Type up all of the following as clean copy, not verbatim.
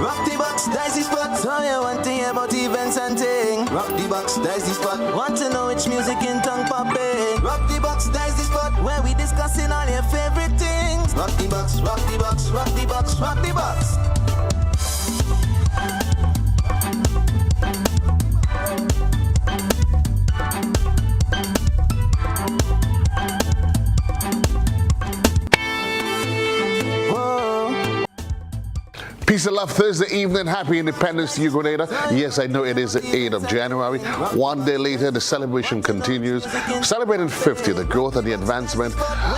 Rock the box, that's the spot. So you want to hear about events and things. Rock the box, that's the spot. Want to know which music in tongue popping. Rock the box, that's the spot. Where we discussing all your favorite things. Rock the box, rock the box, rock the box, rock the box. Peace and love Thursday evening. Happy Independence to you, Grenada. Yes, I know it is the 8th of January. One day later, the celebration continues. Celebrating 50, the growth and the advancement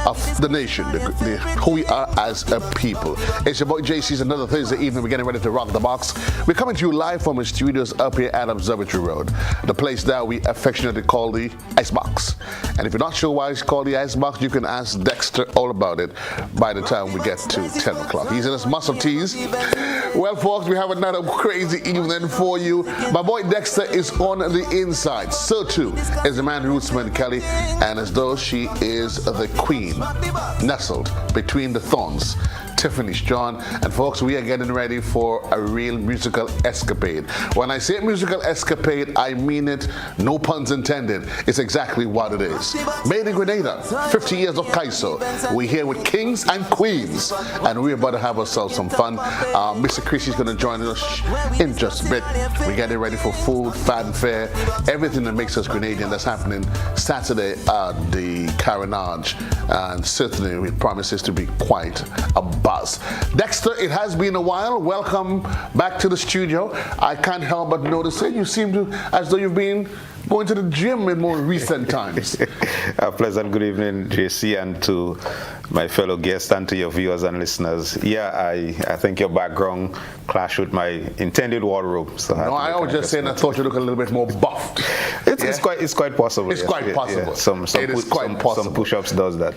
of the nation, who we are as a people. It's your boy JC's another Thursday evening. We're getting ready to rock the box. We're coming to you live from the studios up here at Observatory Road, the place that we affectionately call the Icebox. And if you're not sure why it's called the Icebox, you can ask Dexter all about it by the time we get to 10 o'clock. He's in his muscle tees. Well, folks, we have another crazy evening for you. My boy Dexter is on the inside. So too is the man Rootsman Kelly, and as though she is the queen, nestled between the thorns, Tiffany John. And folks, we are getting ready for a real musical escapade. When I say musical escapade, I mean it, no puns intended. It's exactly what it is. Made in Grenada, 50 years of Kaiso. We're here with kings and queens, and we're about to have ourselves some fun. Mr. Chrissy's going to join us in just a bit. We're getting ready for food, fanfare, everything that makes us Grenadian. That's happening Saturday at the Carnage, and certainly it promises to be quite a buzz. Dexter, it has been a while. Welcome back to the studio. I can't help but notice it. You seem to, as though you've been going to the gym in more recent times. A pleasant good evening, JC, and to my fellow guests and to your viewers and listeners. Yeah, I think your background clashed with my intended wardrobe. So no, I was just saying I thought you look a little bit more buffed. It's quite possible. It's quite possible. Yeah. Some push-ups does that.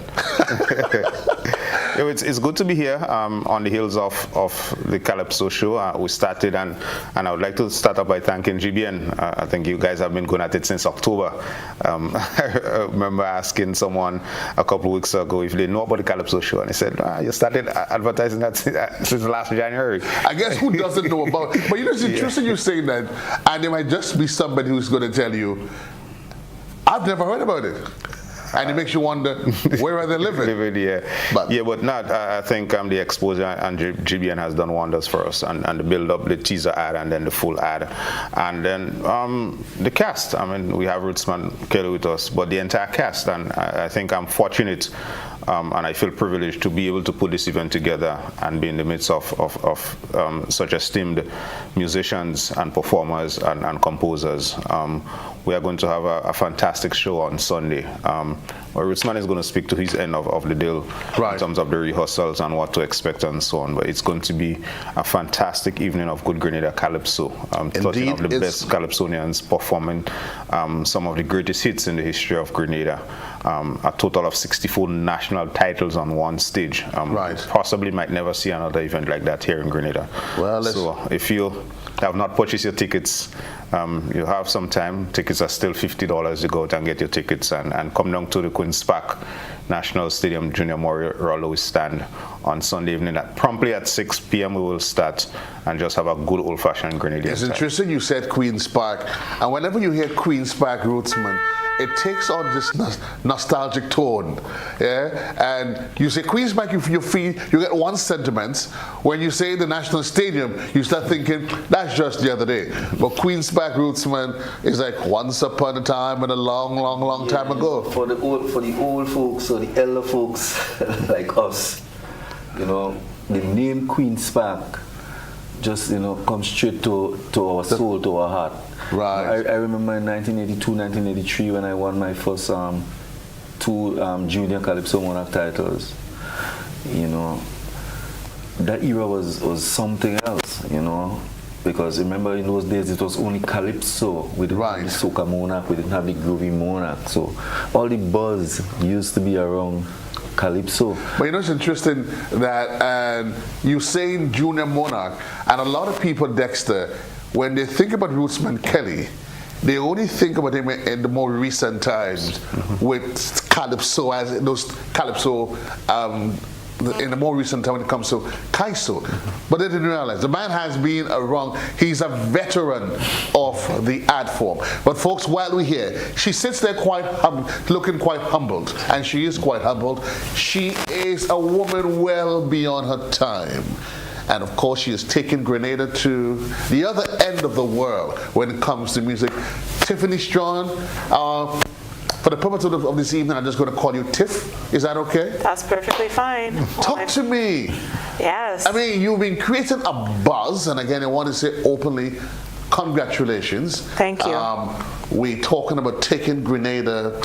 It's good to be here on the heels of the Calypso show. We started, and I would like to start off by thanking GBN. I think you guys have been going at it since October. I remember asking someone a couple of weeks ago if they know about the Calypso show, and they said, you started advertising that since last January. I guess who doesn't know about it? But you know, it's interesting you saying that, and there might just be somebody who's going to tell you, I've never heard about it. And it makes you wonder, where are they living? Yeah. But not. I think the exposure and GBN has done wonders for us, and the build up, the teaser ad, and then the full ad, and then the cast. I mean, we have Rootsman Kelly with us, but the entire cast, and I think I'm fortunate. And I feel privileged to be able to put this event together and be in the midst of such esteemed musicians and performers and composers. We are going to have a fantastic show on Sunday. Where Rootsman is going to speak to his end of the deal in terms of the rehearsals and what to expect and so on. But it's going to be a fantastic evening of good Grenada Calypso. Touching of the best Calypsonians performing some of the greatest hits in the history of Grenada. A total of 64 national titles on one stage. Possibly might never see another event like that here in Grenada. Well, so if you have not purchased your tickets, you have some time. Tickets are still $50. You go out and get your tickets and come down to the Queen's Park National Stadium Junior Memorial Louis stand on Sunday evening. Promptly at 6 p.m. we will start and just have a good old-fashioned Grenadian It's interesting you said Queen's Park, and whenever you hear Queen's Park Rootsman, it takes on this nostalgic tone, yeah. And you say Queen's Park, you get one sentiment. When you say the National Stadium, you start thinking that's just the other day. But Queen's Park Rootsman is like once upon a time and a long time ago. For the old folks or the elder folks like us, you know, the name Queen's Park just comes straight to our soul, to our heart. Right. I remember in 1982, 1983 when I won my first two junior Calypso Monarch titles. You know, that era was something else. You know, because remember in those days it was only Calypso. We didn't have the Soca Monarch, we didn't have the Groovy Monarch. So all the buzz used to be around Calypso. But you know, it's interesting that you saying Junior Monarch, and a lot of people, Dexter, when they think about Rootsman Kelly, they only think about him in the more recent times with Calypso, as those Calypso in the more recent time when it comes to Kaiso. But they didn't realize the man has been around. He's a veteran of the art form. But folks, while we're here, she sits there looking quite humbled, and she is quite humbled. She is a woman well beyond her time. And of course, she has taken Grenada to the other end of the world when it comes to music. Tiffany Strong, for the purpose of this evening, I'm just going to call you Tiff. Is that okay? That's perfectly fine. Talk to me. Yes. I mean, you've been creating a buzz, and again, I want to say openly, congratulations. Thank you. We're talking about taking Grenada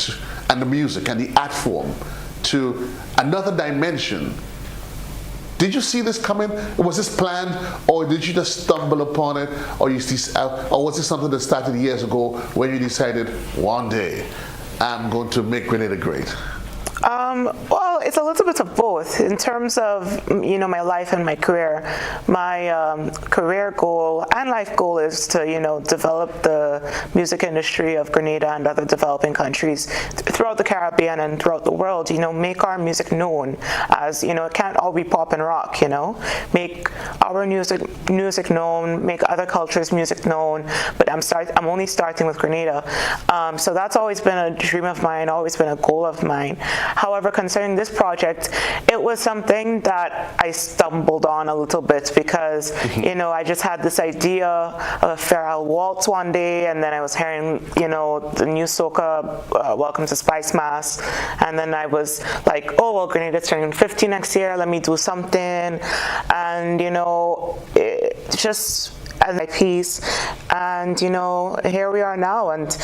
and the music and the art form to another dimension. Did you see this coming? Was this planned, or did you just stumble upon it, or was this something that started years ago when you decided one day I'm going to make Grenada great? Well, it's a little bit of both. In terms of, my life and my career, my career goal and life goal is to, develop the music industry of Grenada and other developing countries throughout the Caribbean and throughout the world, make our music known as, it can't all be pop and rock, make our music known, make other cultures' music known, but I'm only starting with Grenada. So that's always been a dream of mine, always been a goal of mine. However, concerning this project, it was something that I stumbled on a little bit because, I just had this idea of a feral waltz one day, and then I was hearing, the new soca, Welcome to Spice Mass, and then I was like, oh, well, Grenada's turning 50 next year, let me do something, and, it just as my piece, and here we are now, and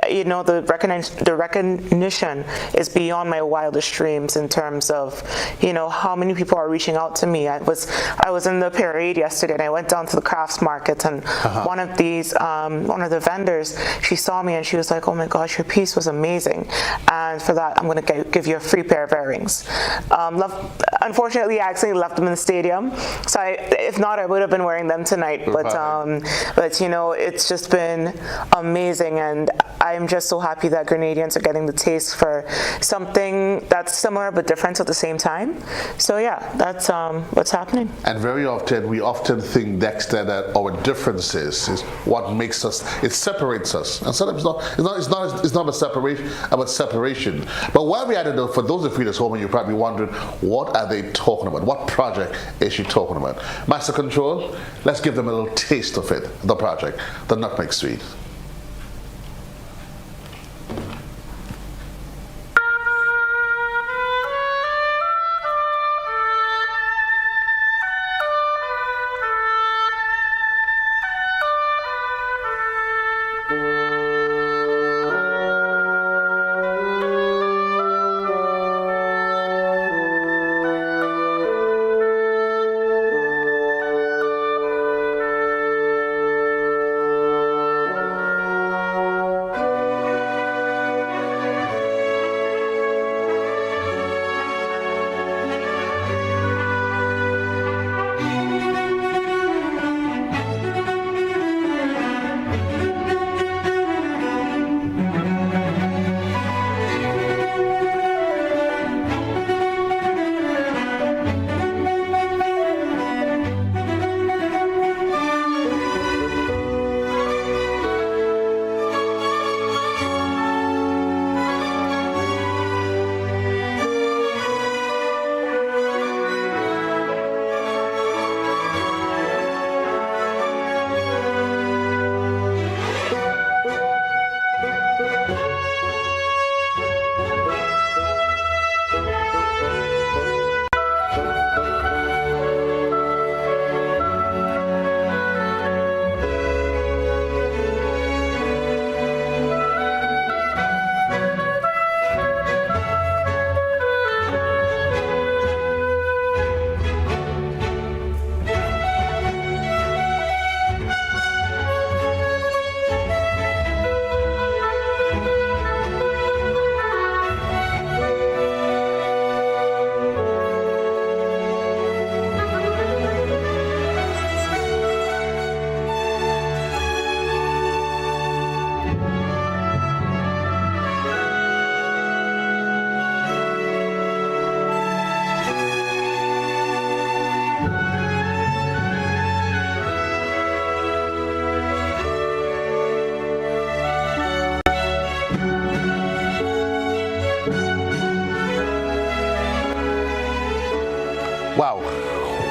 the recognition is beyond my wildest dreams in terms of how many people are reaching out to me. I was in the parade yesterday, and I went down to the crafts market, and one of the vendors, she saw me and she was like, oh my gosh, your piece was amazing, and for that I'm going to give you a free pair of earrings. Unfortunately, I accidentally left them in the stadium, so if not, I would have been wearing them tonight. But it's just been amazing, and I'm just so happy that Grenadians are getting the taste for something that's similar but different at the same time. So yeah, that's what's happening. And very often, we think, Dexter, that our differences is what makes us, it separates us. And sometimes it's not about separation. But while we're at it, though, for those of you that's home, and you're probably wondering, what are they talking about? What project is she talking about? Master Control, let's give them a little taste of it, the project, the Nutmeg Suite.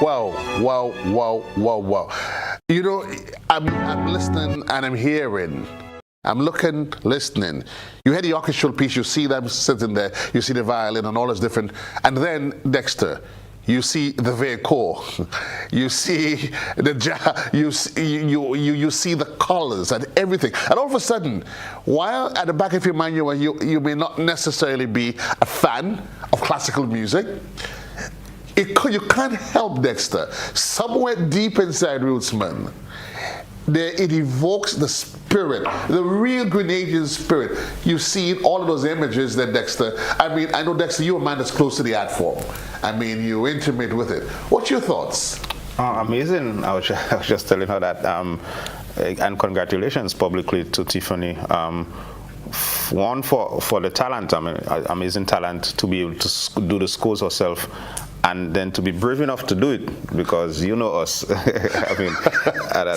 Wow, wow, wow, wow, wow. You know, I'm listening and I'm hearing. I'm looking, listening. You hear the orchestral piece, you see them sitting there, you see the violin and all this different. And then, Dexter, you see the vehicle, you see the you see the colors and everything. And all of a sudden, while at the back of your mind you may not necessarily be a fan of classical music, you can't help, Dexter, somewhere deep inside Rootsman, it evokes the spirit, the real Grenadian spirit. You see all of those images that Dexter, I mean, I know, Dexter, you're a man that's close to the art form. I mean, you're intimate with it. What's your thoughts? Amazing. I was just telling her that, and congratulations publicly to Tiffany. One, for the talent, I mean, amazing talent to be able to do the scores herself, and then to be brave enough to do it, because you know us. I mean,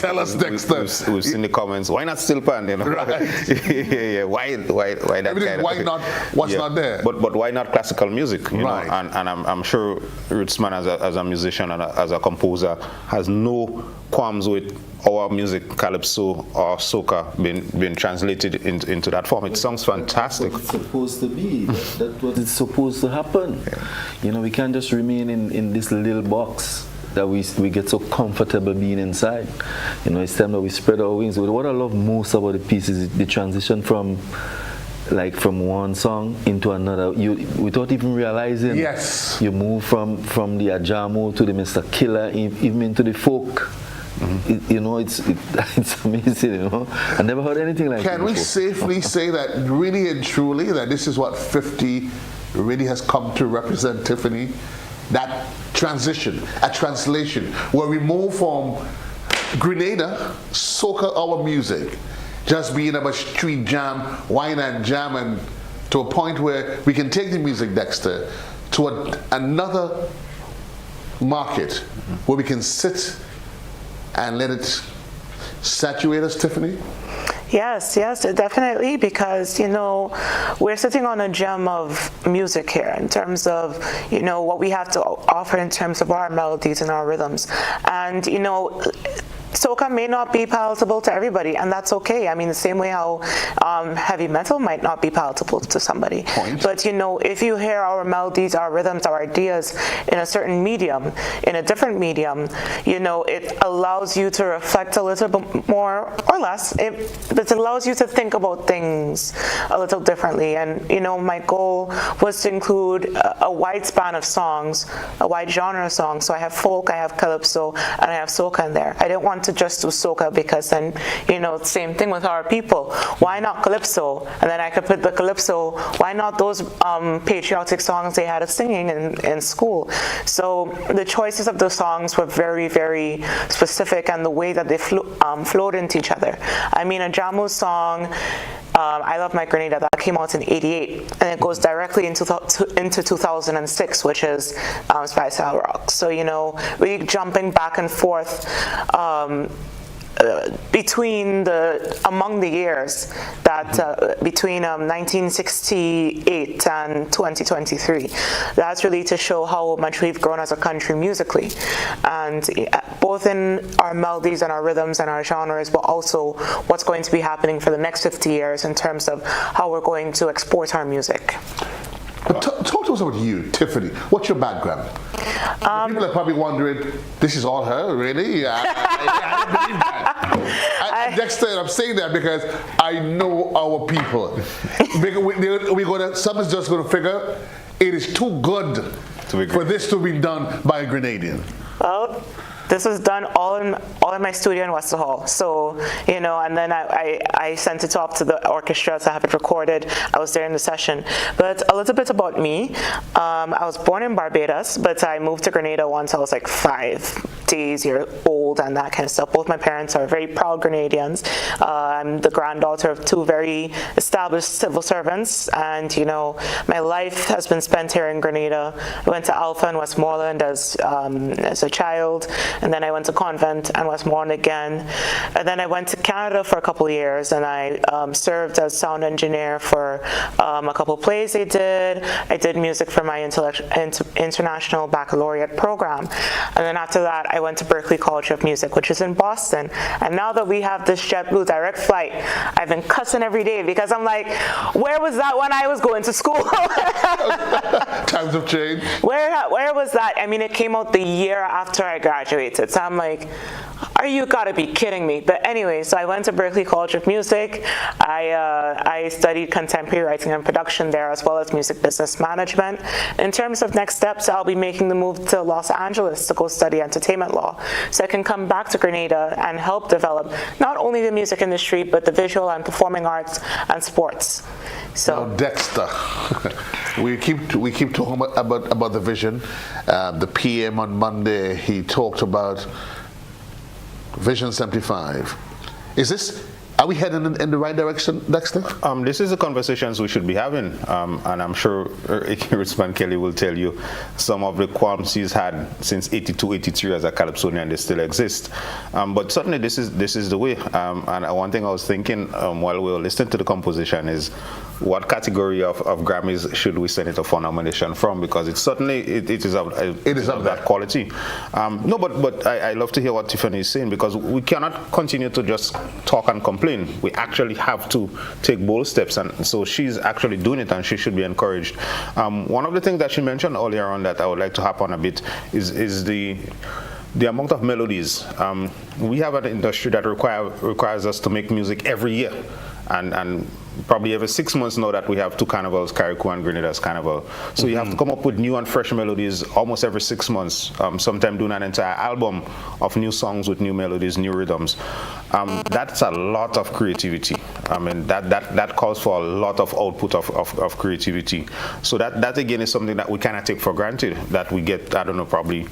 tell us, Dexter. We've seen the comments. Why not steel pan? You know, right? yeah. Why that everything, kind of why not? What's not there? But why not classical music? You right. know, and I'm sure Rootsman as a musician and as a composer has no qualms with our music, calypso or soca, being translated into that form. It sounds fantastic. That's what it's supposed to be. That's what it's supposed to happen. Yeah. You know, we can't just remain in this little box that we get so comfortable being inside. You know, it's time that we spread our wings. What I love most about the piece is the transition from one song into another, without even realizing. Yes. You move from the Ajamo to the Mr. Killer, even into the folk. Mm-hmm. You know, it's amazing. You know, I never heard anything like that. Can we safely say that, really and truly, that this is what 50 really has come to represent, Tiffany? That transition, a translation, where we move from Grenada, soca, our music, just being about street jam, wine and jam, and to a point where we can take the music, Dexter, to another market where we can sit and let it saturate us, Tiffany? Yes, definitely, because, you know, we're sitting on a gem of music here in terms of, you know, what we have to offer in terms of our melodies and our rhythms. And, you know, soca may not be palatable to everybody, and that's okay. I mean, the same way how heavy metal might not be palatable to somebody. Point. But, you know, if you hear our melodies, our rhythms, our ideas in a certain medium, in a different medium, you know, it allows you to reflect a little bit more or less. It allows you to think about things a little differently. And, you know, my goal was to include a wide span of songs, a wide genre of songs. So I have folk, I have calypso, and I have soca in there. I didn't want to just do soca, because then, you know, same thing with our people. Why not calypso? And then I could put the calypso, why not those patriotic songs they had us singing in school? So the choices of the songs were very, very specific, and the way that they flowed into each other. I mean, a Jamu song, I Love My Grenada, that came out in '88, and it goes directly into 2006, which is Spice Style Rock. So, you know, really jumping back and forth among the years that between 1968 and 2023. That's really to show how much we've grown as a country musically, and both in our melodies and our rhythms and our genres, but also what's going to be happening for the next 50 years in terms of how we're going to export our music. But talk to us about you, Tiffany. What's your background? People are probably wondering, this is all her, really? I don't believe that. Dexter, I'm saying that because I know our people. Someone's just going to figure it is too good for this to be done by a Grenadian. Well, this was done all in my studio in Wester Hall. So, you know, and then I sent it off to the orchestra to have it recorded. I was there in the session. But a little bit about me. I was born in Barbados, but I moved to Grenada once I was like 5. days, you're old and that kind of stuff. Both my parents are very proud Grenadians. I'm the granddaughter of two very established civil servants, and my life has been spent here in Grenada. I went to Alpha and Westmoreland as a child, and then I went to Convent and Westmoreland again, and then I went to Canada for a couple of years, and I served as sound engineer for a couple of plays they did. I did music for my international baccalaureate program, and then after that I went to Berklee College of Music, which is in Boston. And now that we have this JetBlue direct flight, I've been cussing every day because I'm like, where was that when I was going to school? Times have changed. Where was that? I mean, it came out the year after I graduated, so I'm like, you gotta be kidding me. But anyway, so I went to Berklee College of Music. I studied contemporary writing and production there, as well as music business management. In terms of next steps, I'll be making the move to Los Angeles to go study entertainment law, so I can come back to Grenada and help develop not only the music industry, but the visual and performing arts and sports. So now, Dexter, we keep talking about the vision. The PM on Monday, he talked about Vision 75. Are we heading in the right direction, Dexter? This is the conversations we should be having, and I'm sure Richmond Kelly will tell you some of the qualms he's had since 82, 83 as a Calypsonian, they still exist. But certainly this is the way. And one thing I was thinking while we were listening to the composition is, what category of Grammys should we send it for nomination from? Because it is of that quality. No, but I love to hear what Tiffany is saying, because we cannot continue to just talk and complain. We actually have to take bold steps, and so she's actually doing it, and she should be encouraged. One of the things that she mentioned earlier on that I would like to harp on a bit is the amount of melodies. We have an industry that requires us to make music every year, and probably every 6 months now that we have two carnivals, Carriacou and Grenada's Carnival. So you have to come up with new and fresh melodies almost every 6 months, sometimes doing an entire album of new songs with new melodies, new rhythms. That's a lot of creativity. I mean, that calls for a lot of output of creativity. So that again is something that we cannot take for granted, that we get, I don't know, probably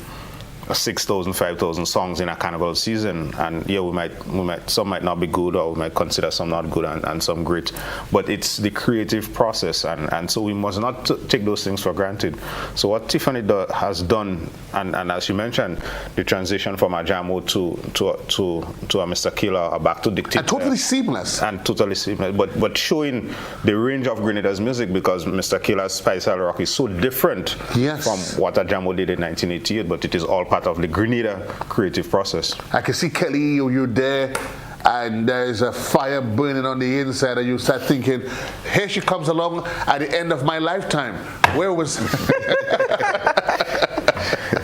6,000, 5,000 songs in a carnival season, and yeah, we might some might not be good, or we might consider some not good and some great, but it's the creative process, and so we must not take those things for granted. So what Tiffany has done, and as you mentioned, the transition from a Jamo to a Mr. Killer, back to Dictator, and totally seamless, but showing the range of Grenada's music, because Mr. Killer's Spice Rock is so different from what a Jamo did in 1988, but it is all part of the Grenada creative process. I can see Kelly, you're there, and there's a fire burning on the inside, and you start thinking, here she comes along at the end of my lifetime. Where was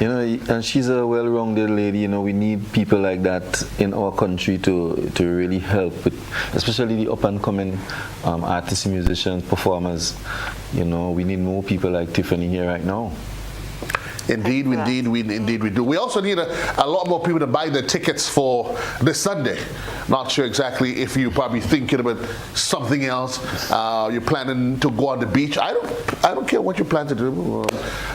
and she's a well-rounded lady. We need people like that in our country to really help with, especially the up-and-coming artists, musicians, performers. We need more people like Tiffany here right now. Indeed, we do. We also need a lot more people to buy the tickets for this Sunday. Not sure exactly if you're probably thinking about something else. You're planning to go on the beach. I don't care what you plan to do.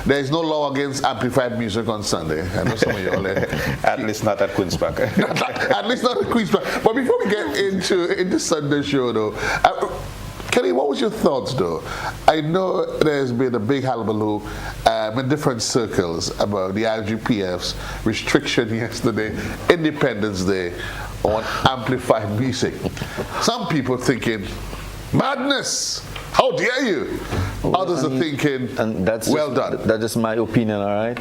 There is no law against amplified music on Sunday. I know some of you all there. At least not at Queen's Park. At least not at Queen's Park. But before we get into Sunday show, though, Kelly, what was your thoughts, though? I know there's been a big hullabaloo in different circles about the IGPF's restriction yesterday, Independence Day, on amplified music. Some people thinking, madness! How dare you? Others are thinking, and that's well done. That's just my opinion, all right?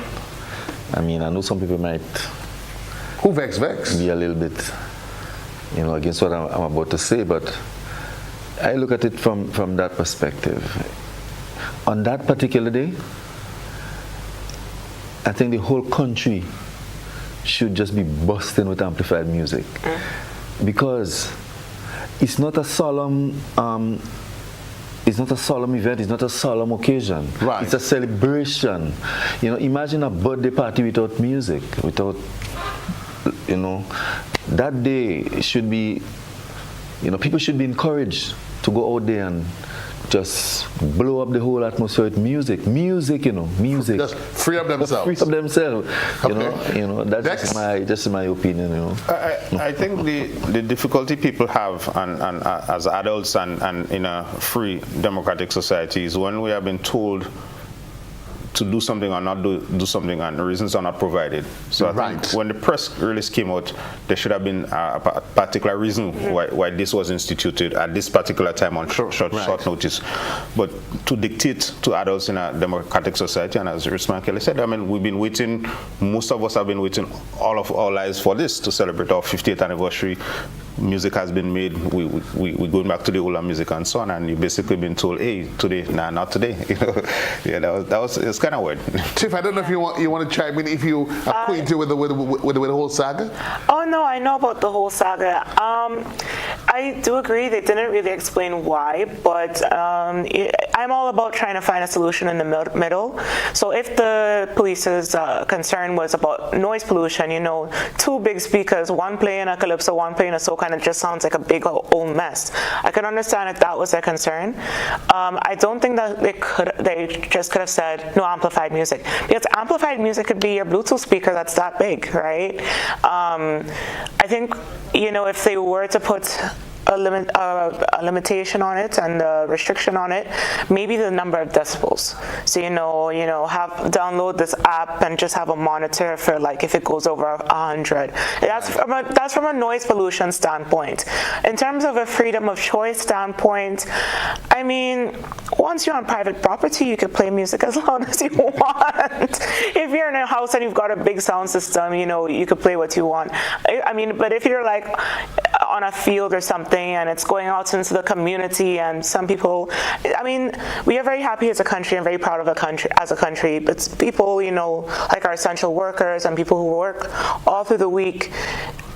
I mean, I know some people might... Who vex? Be a little bit, against what I'm about to say, but I look at it from that perspective. On that particular day, I think the whole country should just be bursting with amplified music, because it's not a solemn event, it's not a solemn occasion. Right. It's a celebration. Imagine a birthday party without music, that day should be, people should be encouraged to go out there and just blow up the whole atmosphere with music, you know, music. Just free up themselves. Free up themselves. Okay. You know, that's just my opinion, you know. I think the difficulty people have and as adults and in a free democratic society is when we have been told to do something or not do something, and the reasons are not provided. So I think when the press release came out, there should have been a particular reason why this was instituted at this particular time on short notice. But to dictate to adults in a democratic society, and as Risman Kelly said, I mean, we've been waiting, most of us have been waiting all of our lives for this, to celebrate our 50th anniversary. Music has been made, we're going back to the older music and so on, and you've basically been told, hey, today, nah, not today. You know, yeah, it's kind of weird. Tiff, I don't know if you want to chime in, if you are acquainted with the whole saga. Oh no, I know about the whole saga. I do agree they didn't really explain why, but I'm all about trying to find a solution in the middle. So if the police's concern was about noise pollution, you know, two big speakers, one playing a calypso, one playing a soca, and it just sounds like a big old mess. I could understand if that was their concern. I don't think that they just could have said no amplified music, because amplified music could be your Bluetooth speaker that's that big, right? I think, you know, if they were to put a limitation on it and a restriction on it, maybe the number of decibels. So download this app and just have a monitor for, like, if it goes over 100. That's from a noise pollution standpoint. In terms of a freedom of choice standpoint, I mean, once you're on private property, you can play music as loud as you want. If you're in a house and you've got a big sound system, you know, you could play what you want. I mean, but if you're like on a field or something and it's going out into the community, and some people, I mean, we are very happy as a country and very proud of as a country, but people, you know, like our essential workers and people who work all through the week,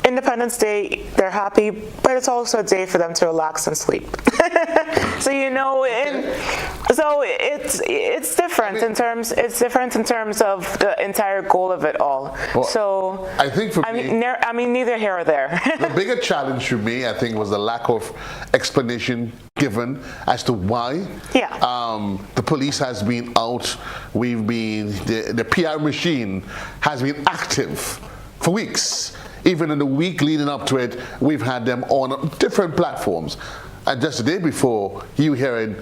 Independence Day, they're happy, but it's also a day for them to relax and sleep. So, you know, so it's different in terms of the entire goal of it all. Well, so I think for me, neither here or there. the bigger challenge for me, I think, was the lack of explanation given as to why. The police has been out. The PR machine has been active for weeks. Even in the week leading up to it, we've had them on different platforms. And just the day before, you hearing,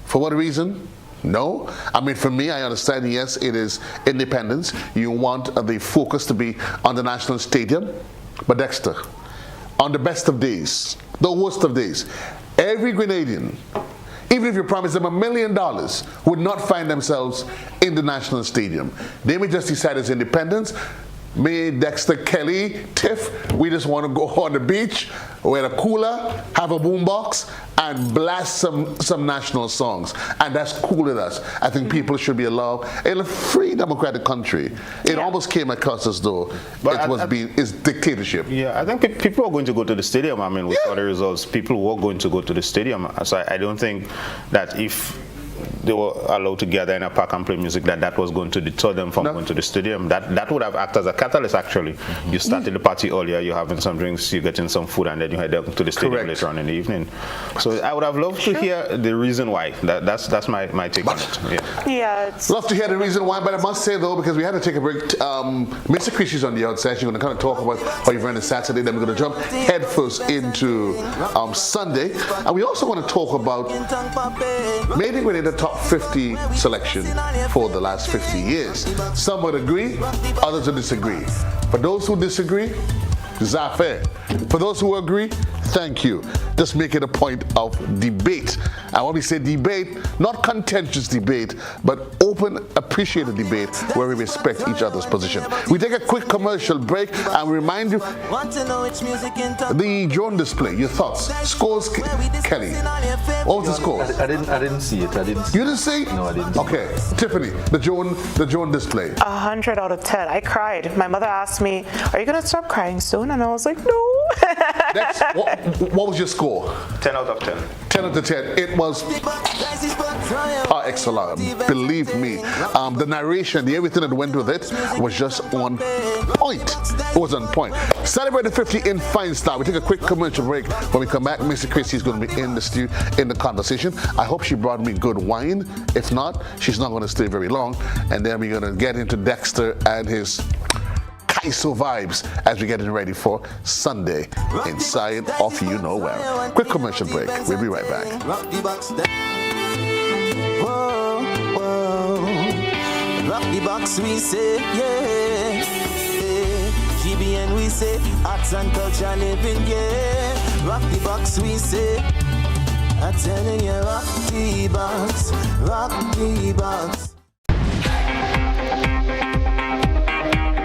for what reason? No. I mean, for me, I understand, yes, it is independence. You want the focus to be on the National Stadium. But Dexter, on the best of days, the worst of days, every Grenadian, even if you promise them $1 million, would not find themselves in the National Stadium. They may just decide it's independence. Me, Dexter, Kelly, Tiff, we just want to go on the beach, wear a cooler, have a boombox, and blast some national songs. And that's cool with us. I think people should be allowed, in a free democratic country, it almost came across as though it's dictatorship. Yeah, I think people are going to go to the stadium. I mean, with all the results, people were going to go to the stadium. So I don't think that if they were allowed to gather in a park and play music, that was going to deter them from going to the stadium. That would have acted as a catalyst, actually. Mm-hmm. You started the party earlier, you're having some drinks, you're getting some food, and then you head to the stadium later on in the evening. So I would have loved to hear the reason why. That's my take on it. Love to hear the reason why, but I must say, though, because we had to take a break, Mr. Christie's on the outside. She's going to kind of talk about how you've run on Saturday, then we're going to jump headfirst into Sunday. And we also want to talk about maybe we're in the top 50 selection for the last 50 years. Some would agree, others would disagree. For those who disagree, Zafir. For those who agree, thank you. Just make it a point of debate. And when we say debate, not contentious debate, but open, appreciated debate where we respect each other's position. We take a quick commercial break and remind you the drone display. Your thoughts, scores, Kelly. What was the score? I didn't see it. You didn't see? No, I didn't. Okay, Tiffany, the drone display. 100 out of 10. I cried. My mother asked me, "Are you gonna stop crying soon?" And I was like, "No." What was your score? 10 out of 10. 10 out of 10. It was par excellence. Believe me, the narration, everything that went with it was just on point. It was on point. Celebrating 50 in fine style. We take a quick commercial break. When we come back, Mr. Christie is going to be in the studio in the conversation. I hope she brought me good wine. If not, she's not going to stay very long. And then we're going to get into Dexter and his Kaiso vibes as we're getting ready for Sunday inside of You Know Where. Quick commercial break. We'll be right back. Whoa, whoa. Rock the box, we say, yeah. GBN, we say, arts and culture living, yeah. Rock the box, we say. I'm telling you, rock the box, rock the box.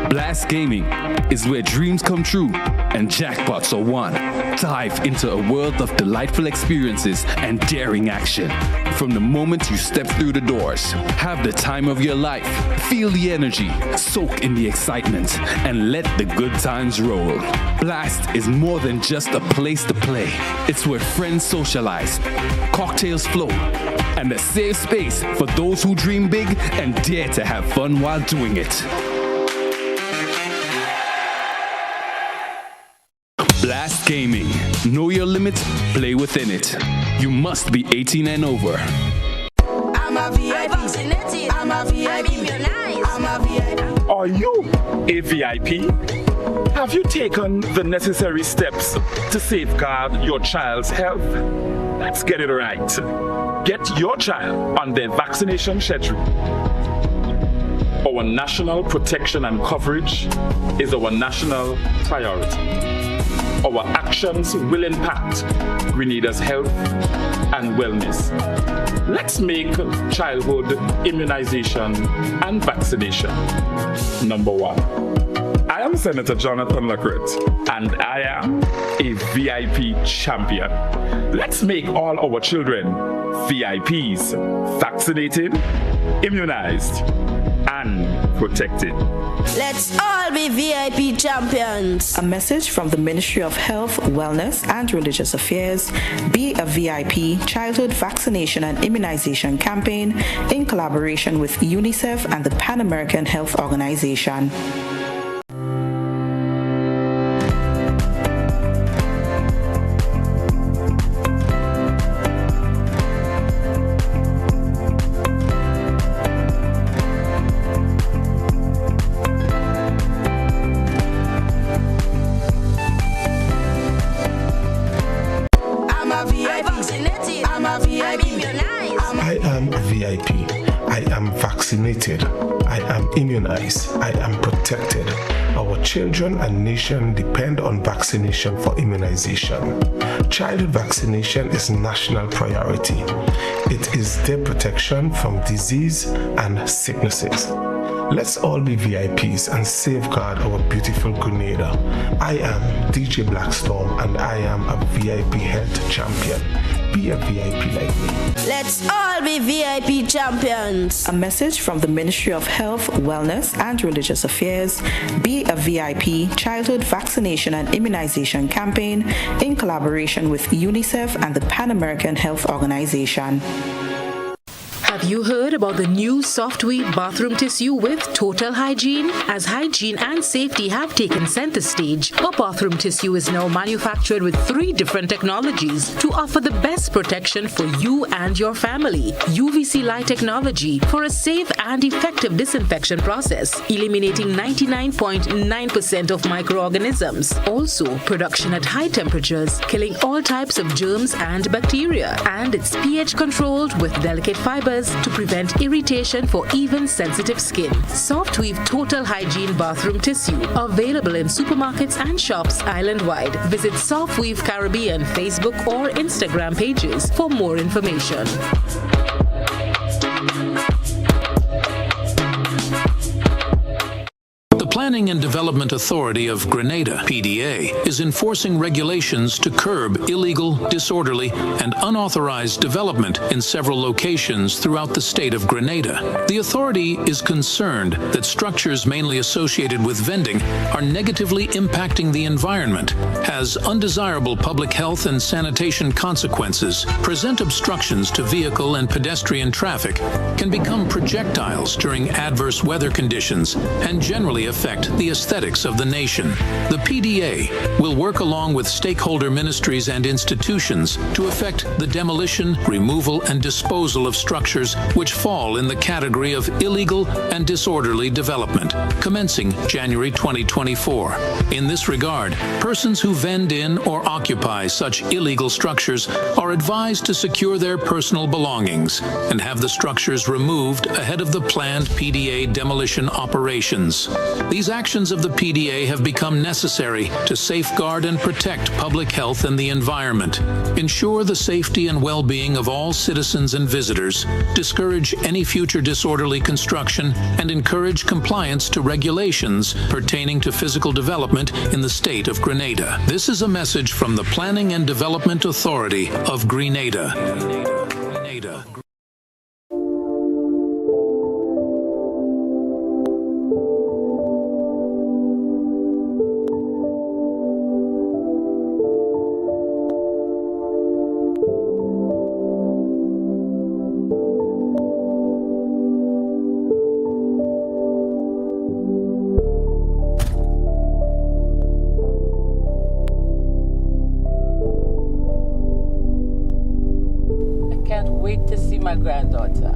Blast Gaming is where dreams come true and jackpots are won. Dive into a world of delightful experiences and daring action. From the moment you step through the doors, have the time of your life, feel the energy, soak in the excitement, and let the good times roll. Blast is more than just a place to play. It's where friends socialize, cocktails flow, and a safe space for those who dream big and dare to have fun while doing it. Blast Gaming. Know your limits, play within it. You must be 18 and over. I'm a VIP. I'm a VIP. I'm a VIP. Are you a VIP? Have you taken the necessary steps to safeguard your child's health? Let's get it right. Get your child on their vaccination schedule. Our national protection and coverage is our national priority. Our actions will impact Grenada's health and wellness. Let's make childhood immunization and vaccination number one. I am Senator Jonathan Lacrette, and I am a VIP champion. Let's make all our children VIPs, vaccinated, immunized, and protected. Let's all be VIP champions. A message from the Ministry of Health, Wellness and Religious Affairs. Be a VIP childhood vaccination and immunization campaign in collaboration with UNICEF and the Pan American Health Organization. I am immunized. I am protected. Our children and nation depend on vaccination for immunization. Childhood vaccination is national priority. It is their protection from disease and sicknesses. Let's all be VIPs and safeguard our beautiful Grenada. I am DJ Blackstorm and I am a VIP health champion. Be a VIP like me. Let's all be VIP champions. A message from the Ministry of Health, Wellness and Religious Affairs. Be a VIP childhood vaccination and immunization campaign in collaboration with UNICEF and the Pan American Health Organization. Have you heard about the new Softweave bathroom tissue with total hygiene? As hygiene and safety have taken center stage, our bathroom tissue is now manufactured with 3 different technologies to offer the best protection for you and your family. UVC light technology for a safe and effective disinfection process, eliminating 99.9% of microorganisms. Also, production at high temperatures, killing all types of germs and bacteria. And it's pH controlled with delicate fibers to prevent irritation for even sensitive skin. Softweave Total Hygiene Bathroom Tissue. Available in supermarkets and shops island-wide. Visit Softweave Caribbean Facebook or Instagram pages for more information. The Planning and Development Authority of Grenada, PDA, is enforcing regulations to curb illegal, disorderly, and unauthorized development in several locations throughout the state of Grenada. The authority is concerned that structures mainly associated with vending are negatively impacting the environment, has undesirable public health and sanitation consequences, present obstructions to vehicle and pedestrian traffic, can become projectiles during adverse weather conditions, and generally affect the aesthetics of the nation. The PDA will work along with stakeholder ministries and institutions to effect the demolition, removal, and disposal of structures which fall in the category of illegal and disorderly development, commencing January 2024. In this regard, persons who vend in or occupy such illegal structures are advised to secure their personal belongings and have the structures removed ahead of the planned PDA demolition operations. These actions of the PDA have become necessary to safeguard and protect public health and the environment, ensure the safety and well-being of all citizens and visitors, discourage any future disorderly construction, and encourage compliance to regulations pertaining to physical development in the state of Grenada. This is a message from the Planning and Development Authority of Grenada. Wait to see my granddaughter.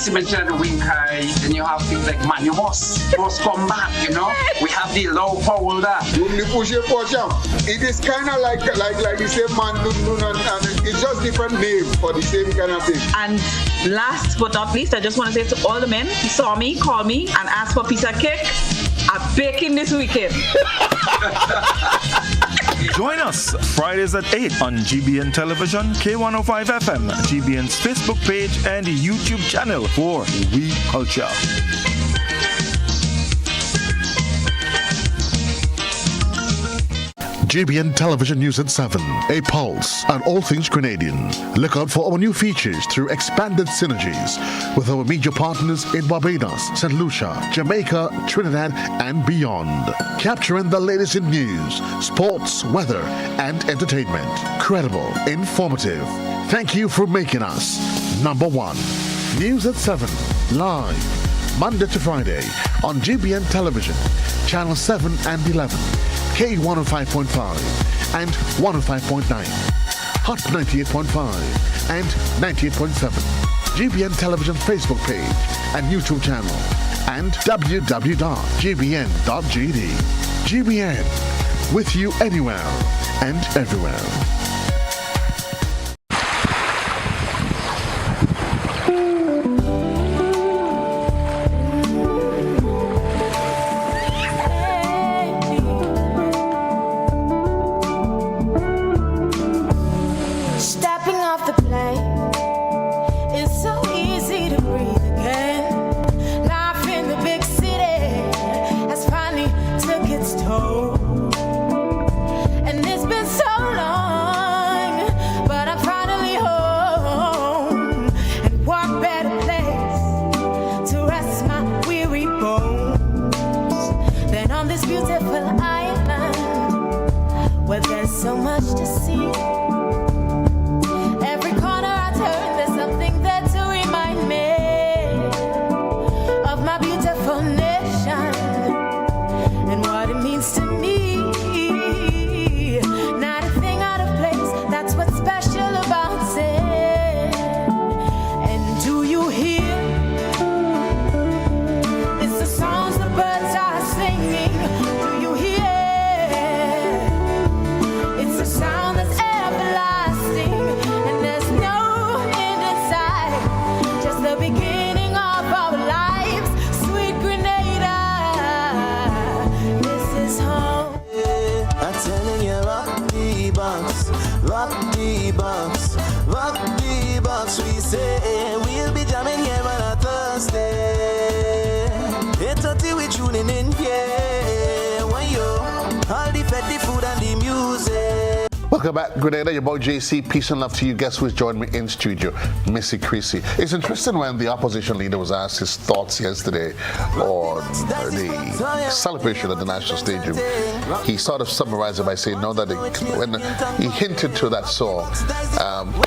Mention the wing high, then you have things like man, you must come back, you know. We have the low power there. When you push your portion, it is kind of like the same man, and it's just different name for the same kind of thing. And last but not least, I just want to say to all the men who saw me, call me, and ask for a piece of cake. I'm baking this weekend. Join us Fridays at 8 on GBN Television, K105 FM, GBN's Facebook page, and YouTube channel for We Culture. GBN Television News at 7, a pulse on all things Grenadian. Look out for our new features through expanded synergies with our media partners in Barbados, St. Lucia, Jamaica, Trinidad, and beyond. Capturing the latest in news, sports, weather, and entertainment. Credible, informative. Thank you for making us number one. News at 7, live, Monday to Friday on GBN Television, Channel 7 and 11. K105.5 and 105.9, Hot 98.5 and 98.7, GBN Television Facebook page and YouTube channel, and www.gbn.gd. GBN, with you anywhere and everywhere. So much to see. Every box, rock the box, rock the box. We say we'll be jamming here on a Thursday. 8:30 we tuning in here. When you all the fed, the food and the music. Welcome back, Grenada. Your boy JC. Peace and love to you. Guess who's joined me in studio? Missy Creasy. It's interesting when the opposition leader was asked his thoughts yesterday on the celebration at the National Stadium. He sort of summarized it by saying, no, that when he hinted to that song,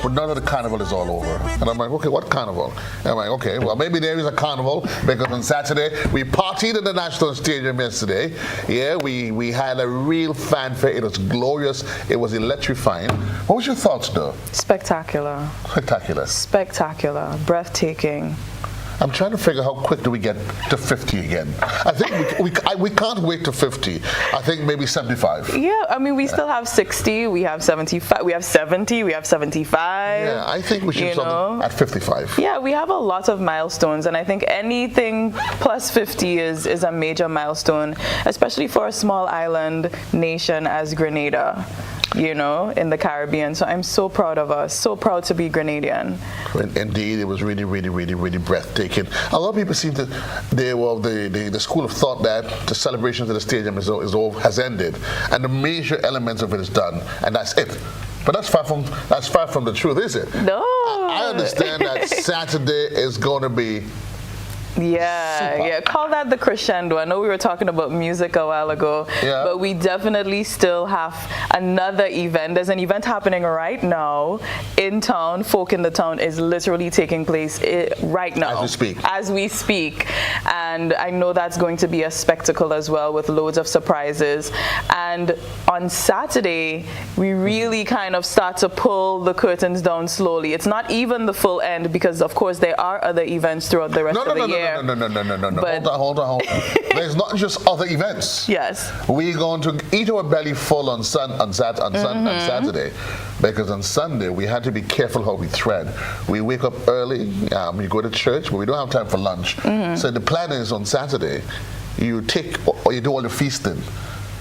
but none of the carnival is all over. And I'm like, okay, what carnival? And I'm like, okay, well, maybe there is a carnival because on Saturday we partied at the National Stadium yesterday. Yeah, we had a real fanfare. It was glorious. It was electrifying. What was your thoughts, though? Spectacular. Spectacular. Spectacular. Breathtaking. I'm trying to figure how quick do we get to 50 again. I think we can't wait to 50. I think maybe 75. Yeah, I mean, we still have 60, we have 75, we have 70, we have 75. Yeah, I think we should start at 55. Yeah, we have a lot of milestones, and I think anything plus 50 is a major milestone, especially for a small island nation as Grenada, you know, in the Caribbean. So I'm so proud of us, so proud to be Grenadian. Indeed, it was really, really, really, really breathtaking. A lot of people seem to, the school of thought that the celebrations at the stadium has ended, and the major elements of it is done, and that's it. But that's far from the truth, is it? No. I understand that Saturday is going to be Yeah, call that the crescendo. I know we were talking about music a while ago, but we definitely still have another event. There's an event happening right now in town. Folk in the Town is literally taking place right now. As we speak. And I know that's going to be a spectacle as well, with loads of surprises. And on Saturday, we really kind of start to pull the curtains down slowly. It's not even the full end, because of course there are other events throughout the rest of the year. No. Hold on. There's not just other events. Yes. We're going to eat our belly full on Saturday, because on Sunday we had to be careful how we tread. We wake up early, we go to church, but we don't have time for lunch. So the plan is on Saturday, you do all the feasting.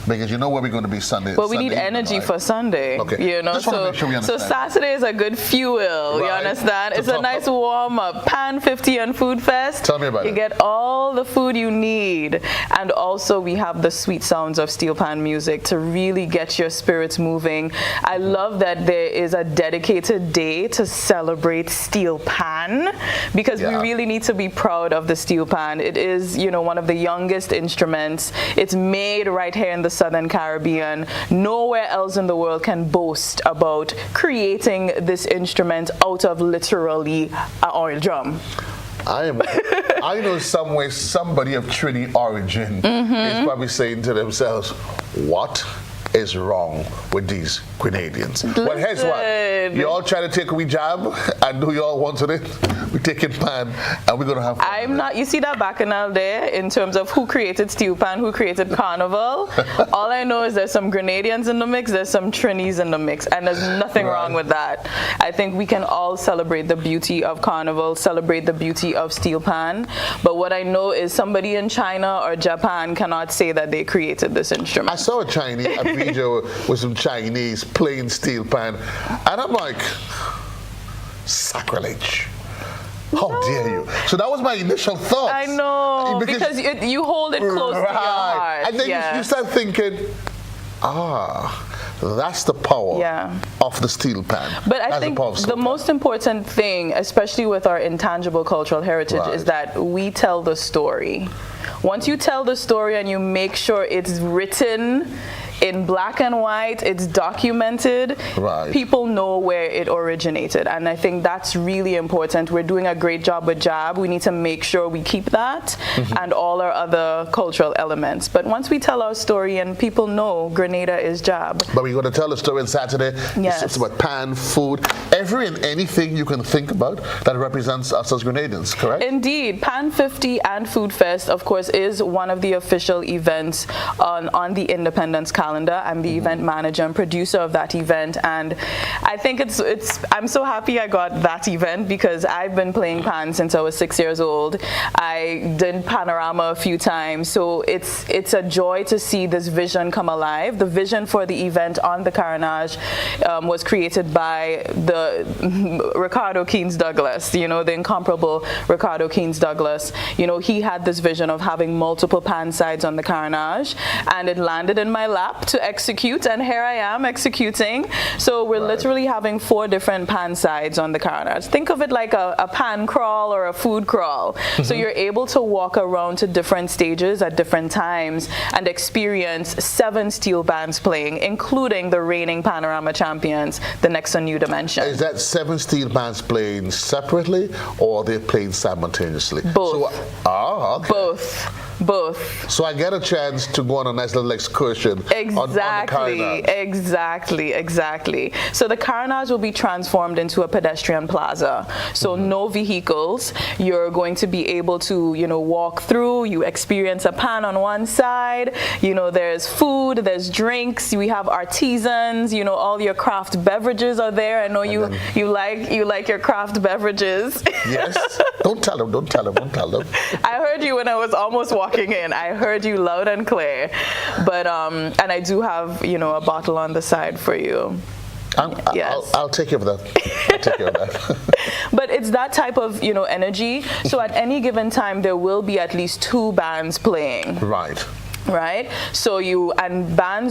Because you know where we're going to be Sunday. But we need energy for Sunday. Okay. You know, so Saturday is a good fuel. You understand? It's a nice warm up. Pan 50 and Food Fest. Tell me about it. You get all the food you need, and also we have the sweet sounds of steel pan music to really get your spirits moving. I love that there is a dedicated day to celebrate steel pan, because we really need to be proud of the steel pan. It is, you know, one of the youngest instruments. It's made right here in the Southern Caribbean. Nowhere else in the world can boast about creating this instrument out of literally an oil drum. I know somebody of Trini origin is probably saying to themselves, what is wrong with these Grenadians? Well, here's what. You all try to take a wee jab, and do you all want it? We take it pan, and we're going to have fun. You see that bacchanal there in terms of who created steel pan, who created carnival? All I know is there's some Grenadians in the mix, there's some Trinis in the mix, and there's nothing wrong with that. I think we can all celebrate the beauty of carnival, celebrate the beauty of steel pan, but what I know is somebody in China or Japan cannot say that they created this instrument. I saw a video with some Chinese playing steel pan, and I'm like, sacrilege. How dare you? So that was my initial thought. I know, because you hold it close to your heart. And then you start thinking, that's the power of the steel pan. But I think the most important thing, especially with our intangible cultural heritage, is that we tell the story. Once you tell the story and you make sure it's written in black and white, it's documented, people know where it originated. And I think that's really important. We're doing a great job with Jab. We need to make sure we keep that and all our other cultural elements. But once we tell our story and people know Grenada is Jab. But we're going to tell the story on Saturday. Yes. It's about pan, food, every and anything you can think about that represents us as Grenadians, correct? Indeed. Pan 50 and Food Fest, of course, is one of the official events on the Independence calendar. calendar. I'm the event manager and producer of that event, and I think I'm so happy I got that event because I've been playing pan since I was 6 years old. I did Panorama a few times, so it's a joy to see this vision come alive. The vision for the event on the Carnage was created by the Ricardo Keynes Douglas, you know, the incomparable Ricardo Keynes Douglas. You know, he had this vision of having multiple pan sides on the Carnage, and it landed in my lap to execute, and here I am executing. So we're literally having 4 different pan sides on the Carnage. Think of it like a pan crawl or a food crawl. So you're able to walk around to different stages at different times and experience 7 steel bands playing, including the reigning Panorama champions, the Next New Dimension. Is that 7 steel bands playing separately, or are they playing simultaneously? Both. So, okay. Both. So I get a chance to go on a nice little excursion on the Carnage. Exactly. So the Carnage will be transformed into a pedestrian plaza. So no vehicles. You're going to be able to, you know, walk through. You experience a pan on one side. You know, there's food, there's drinks. We have artisans. You know, all your craft beverages are there. I know you like your craft beverages. Yes. Don't tell them. I heard you when I was almost walking in. I heard you loud and clear. But and I do have, you know, a bottle on the side for you. Yes. I'll take care of that. But it's that type of, you know, energy. So at any given time there will be at least 2 bands playing. Right? So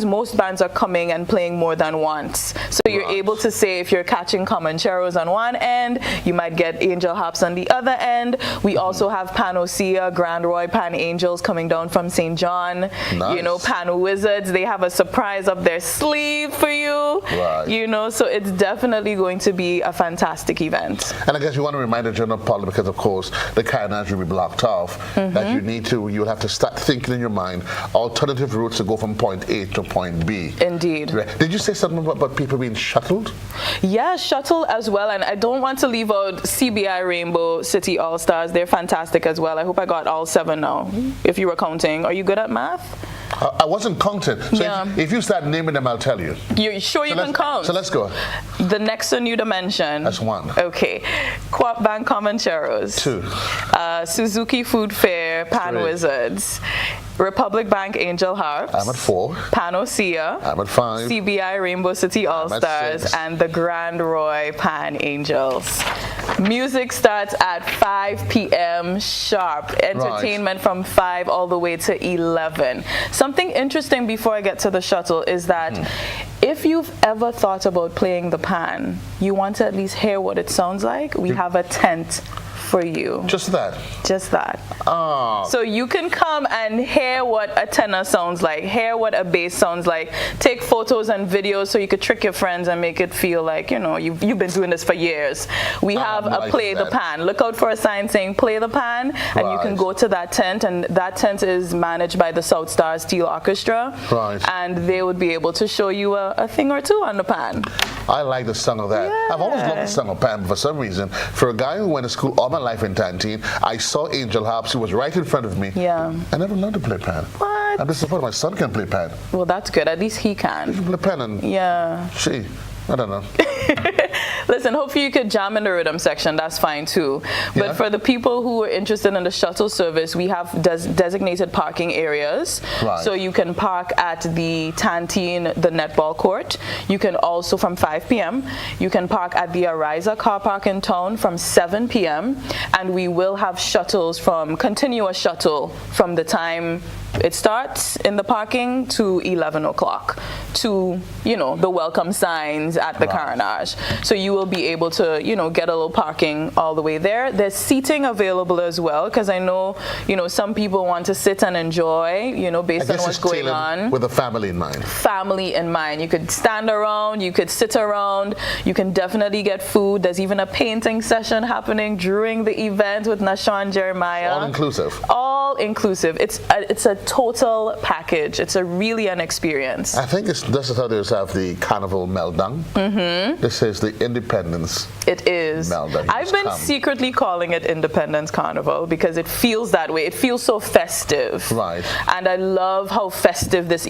most bands are coming and playing more than once. So you're able to say, if you're catching Comancheros on one end, you might get Angel Harps on the other end. We also have Panacea, Grand Roy, Pan Angels coming down from St. John. Nice. You know, Pan Wizards, they have a surprise up their sleeve for you. You know, so it's definitely going to be a fantastic event. And I guess you want to remind the general public, because of course the Carnage will be blocked off, that you'll have to start thinking in your mind alternative routes to go from point A to point B. Indeed. Did you say something about people being shuttled? Yeah, shuttle as well. And I don't want to leave out CBI Rainbow City All-Stars. They're fantastic as well. I hope I got all 7 now, if you were counting. Are you good at math? I wasn't counting. So if you start naming them, I'll tell you. You sure you can count? So let's go. The Next New Dimension. That's 1. Okay. Co-op Bank Comancheros. 2. Suzuki Food Fair, Pan 3. Wizards. Republic Bank Angel Harps. I'm at 4. Panacea. I'm at 5. CBI Rainbow City All-Stars. And the Grand Roy Pan Angels. Music starts at 5 p.m. sharp. Entertainment from 5 all the way to 11. Something interesting before I get to the shuttle is that if you've ever thought about playing the pan, you want to at least hear what it sounds like, we have a tent for you. Just that? Just that. Oh. So you can come and hear what a tenor sounds like, hear what a bass sounds like, take photos and videos so you could trick your friends and make it feel like, you know, you've been doing this for years. We have a Play the Pan. Look out for a sign saying Play the Pan, and you can go to that tent, and that tent is managed by the South Star Steel Orchestra. And they would be able to show you a thing or two on the pan. I like the song of that. Yeah. I've always loved the song of pan for some reason. For a guy who went to school all my life in Tantine, I saw Angel Harps, who was right in front of me. Yeah. I never learned to play pan. What? I'm disappointed my son can play pan. Well, that's good. At least he can. He can play pan and I don't know. Listen, hopefully you could jam in the rhythm section. That's fine too. But for the people who are interested in the shuttle service, we have designated parking areas. So you can park at the Tantine, the netball court. You can also, from 5 p.m., you can park at the Ariza car park in town from 7 p.m. And we will have shuttles continuous shuttle from the time it starts in the parking to 11 o'clock to, you know, the welcome signs at the Carnage. So you will be able to, you know, get a little parking all the way there. There's seating available as well, because I know, you know, some people want to sit and enjoy, you know, based on what's going on. With a family in mind. Family in mind. You could stand around, you could sit around, you can definitely get food. There's even a painting session happening during the event with Nashawn Jeremiah. All inclusive. All inclusive. It's a total package. It's really an experience. I think this is how they have the Carnival Meltdown. Mm-hmm. This is the Independence. It is. Meltdown. I've been secretly calling it Independence Carnival because it feels that way. It feels so festive. Right. And I love how festive this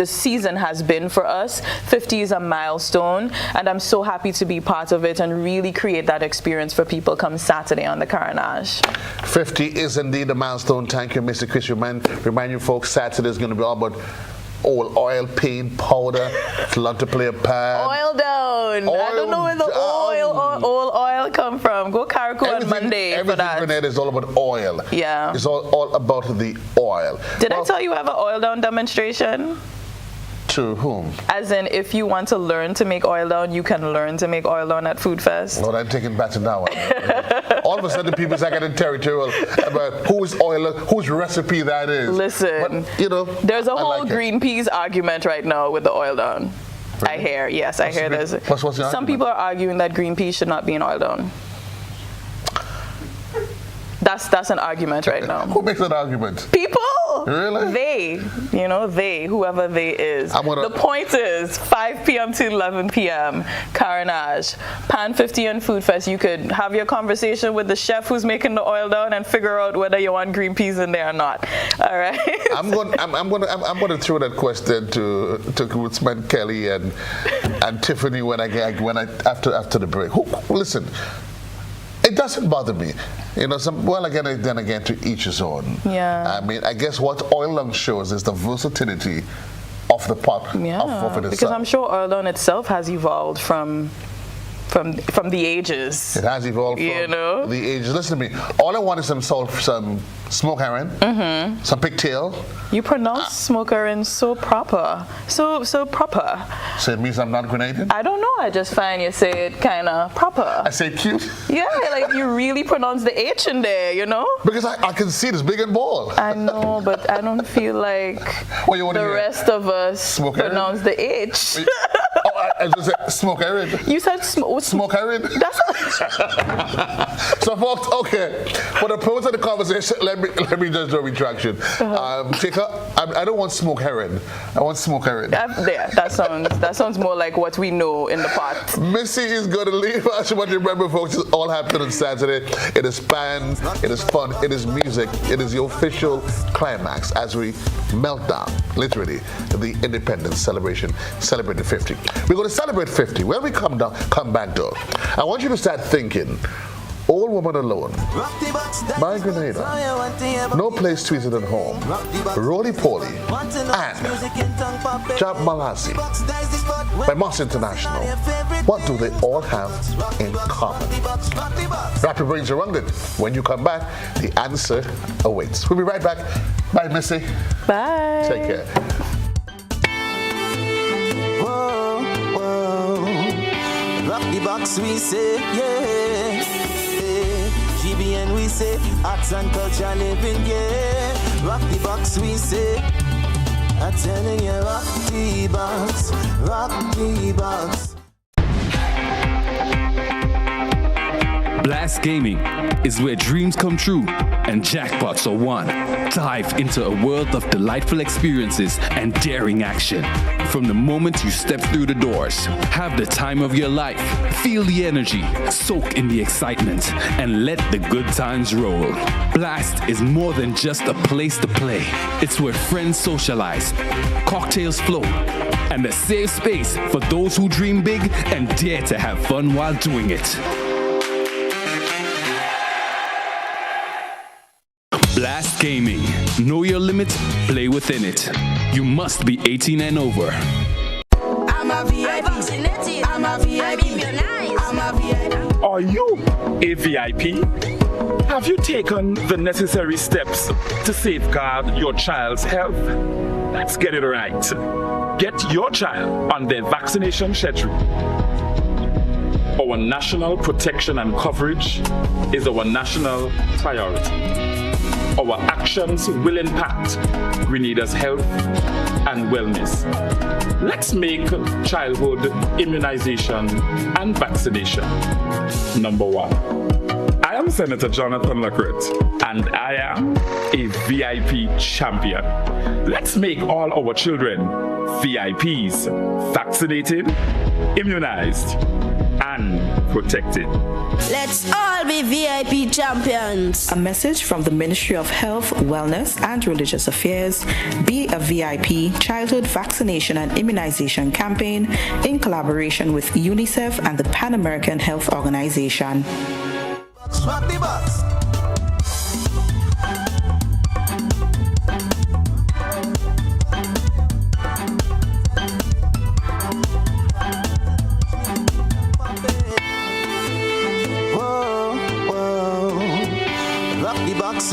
season has been for us. 50 is a milestone, and I'm so happy to be part of it and really create that experience for people come Saturday on the Carnage. 50 is indeed a milestone. Thank you, Mr. Chris. Remind you folks, Saturday is going to be all about oil, paint, powder, love to play a pad. Oil down. I don't know where the oil come from. Go Carrico on Monday for that. Everything Grenada is all about oil. Yeah. It's all about the oil. Did I tell you I have an oil down demonstration? To whom? As in, if you want to learn to make oil down, you can learn to make oil down at Food Fest. Lord, I'm taking back to now. All of a sudden, people start getting territorial about whose oil, whose recipe that is. Listen, but, there's a whole green peas argument right now with the oil down. Really? I hear, yes, I hear there's. Some people are arguing that green peas should not be in oil down. That's an argument right now. Who makes that argument? People. Really? They, whoever they is. The point is 5 p.m. to 11 p.m. Carnage, Pan 50 and Food Fest. You could have your conversation with the chef who's making the oil down and figure out whether you want green peas in there or not. All right. I'm going to throw that question to Woodsman Kelly and Tiffany after the break. Listen. It doesn't bother me. Then again, to each his own. Yeah. I mean, I guess what oil down shows is the versatility of the pot. Yeah, of it because I'm sure oil down itself has evolved from the ages. It has evolved from the ages. Listen to me. All I want is some smoked herring, some pigtail. You pronounce smoked herring so proper. So proper. So it means I'm not Grenadian? I don't know. I just find you say it kind of proper. I say cute? Yeah, like you really pronounce the H in there, Because I can see it. It's big and bold. I know, but I don't feel like the rest of us pronounce the H. I just said smoke herring. You said smoke herring? So folks, okay. For the purpose of the conversation, let me just do a retraction. I don't want smoke herring. I want smoke herring. That sounds more like what we know in the pot. Missy is going to leave us. But remember, folks, it's all happening on Saturday. It is fun, it is fun, it is music, it is the official climax as we melt down, literally, the independence celebration, celebrating 50. We're going to celebrate 50. When we come back though, I want you to start thinking, Old Woman Alone, My Grenada, No Place Sweeter Than Home, Roly Poly, and Jab Malasi by Moss International. What do they all have in common? Wrap your brains around it. When you come back, the answer awaits. We'll be right back. Bye, Missy. Bye. Take care. Rock the box, we say, yeah. GBN, we say, arts and culture living, yeah. Rock the box, we say. I'm telling you, rock the box, rock the box. Blast Gaming is where dreams come true and jackpots are won. Dive into a world of delightful experiences and daring action. From the moment you step through the doors, have the time of your life, feel the energy, soak in the excitement, and let the good times roll. Blast is more than just a place to play. It's where friends socialize, cocktails flow, and a safe space for those who dream big and dare to have fun while doing it. Blast Gaming. Know your limits, play within it. You must be 18 and over. I'm a VIP. I'm a VIP. I'm a VIP. Are you a VIP? Have you taken the necessary steps to safeguard your child's health? Let's get it right. Get your child on their vaccination schedule. Our national protection and coverage is our national priority. Our actions will impact Grenada's health and wellness. Let's make childhood immunization and vaccination number one. I am Senator Jonathan Lacroix, and I am a VIP champion. Let's make all our children VIPs, vaccinated, immunized, and protected. Let's all be VIP champions. A message from the Ministry of Health, Wellness and Religious Affairs, Be a VIP Childhood Vaccination and Immunization Campaign in collaboration with UNICEF and the Pan American Health Organization. Swap the box.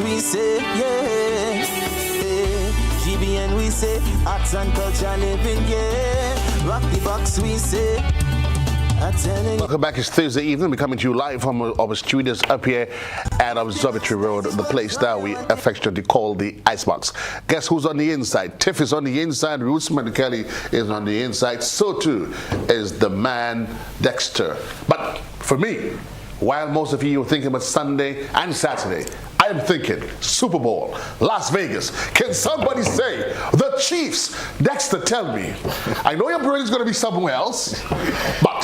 We say, yeah, GBN we say, arts and culture living, yeah, rock the box we say. Welcome back. It's Thursday evening. We're coming to you live from our studios up here at Observatory Road, the place that we affectionately call the Icebox. Guess who's on the inside? Tiff is on the inside. Rootsman Kelly is on the inside. So too is the man Dexter. But for me, while most of you are thinking about Sunday and Saturday, I am thinking Super Bowl, Las Vegas. Can somebody say the Chiefs? Dexter, tell me. I know your brain is going to be somewhere else, but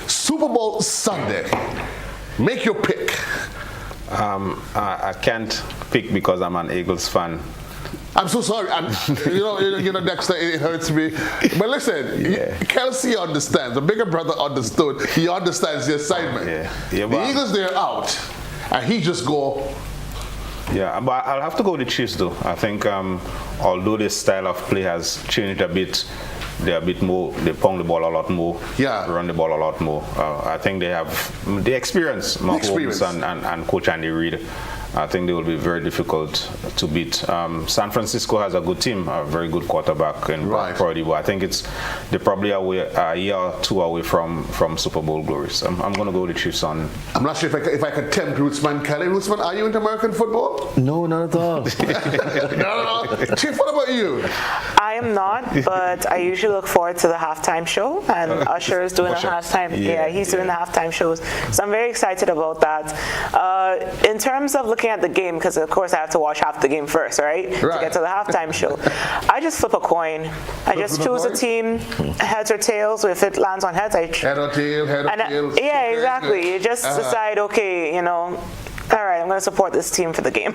Super Bowl Sunday, make your pick. I can't pick because I'm an Eagles fan. I'm so sorry. You know, Dexter, it hurts me. But listen, Kelsey understands. The bigger brother understood. He understands the assignment. The Eagles, they're out, and he just go. Yeah, but I'll have to go with the Chiefs though. I think although the style of play has changed a bit, they're a bit more, they pound the ball a lot more, run the ball a lot more. I think they have the experience, Mahomes and Coach Andy Reid. I think they will be very difficult to beat. San Francisco has a good team, a very good quarterback in Brock Purdy, but I think they're probably a year or two away from Super Bowl glories. I'm going to go with the Chiefs on. I'm not sure if I could tempt Rootsman Kelly. Rootsman, are you into American football? No, not at all. No. Chief, what about you? I am not, but I usually look forward to the halftime show, and Usher is doing a halftime. Yeah, he's doing the halftime shows, so I'm very excited about that. In terms of looking at the game, because of course I have to watch half the game first, right? To get to the halftime show. I just flip a coin. I just choose a team, heads or tails. If it lands on heads, I head or tail, yeah, exactly. You just decide, okay, you know, all right, I'm going to support this team for the game.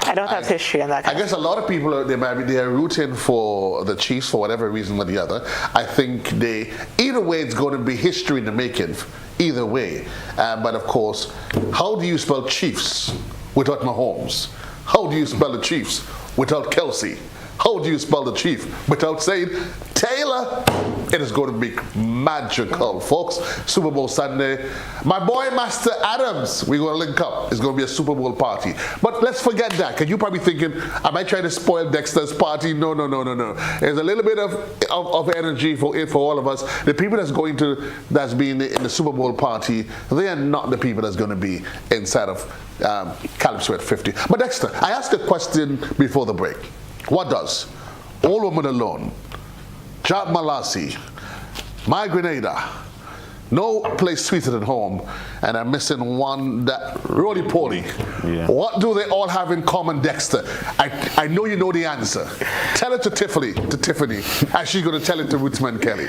I don't have history on that. I guess a lot of people are rooting for the Chiefs for whatever reason or the other. I think either way it's going to be history in the making. Either way, but of course, how do you spell Chiefs without Mahomes? How do you spell the Chiefs without Kelsey? How do you spell the Chief without saying Taylor? It is going to be magical, folks. Super Bowl Sunday. My boy, Master Adams, we're going to link up. It's going to be a Super Bowl party. But let's forget that, because you're probably thinking, am I trying to spoil Dexter's party? No. There's a little bit of energy for all of us. The people that's being in the Super Bowl party, they are not the people that's going to be inside of Calypso at 50. But Dexter, I asked a question before the break. What does All Woman Alone, Jack Malassi, My Grenada, No Place Sweeter Than Home, and I'm missing one, that Roly Poly. Yeah. What do they all have in common, Dexter? I know you know the answer. Tell it to Tiffany, and she's going to tell it to Rootsman Kelly.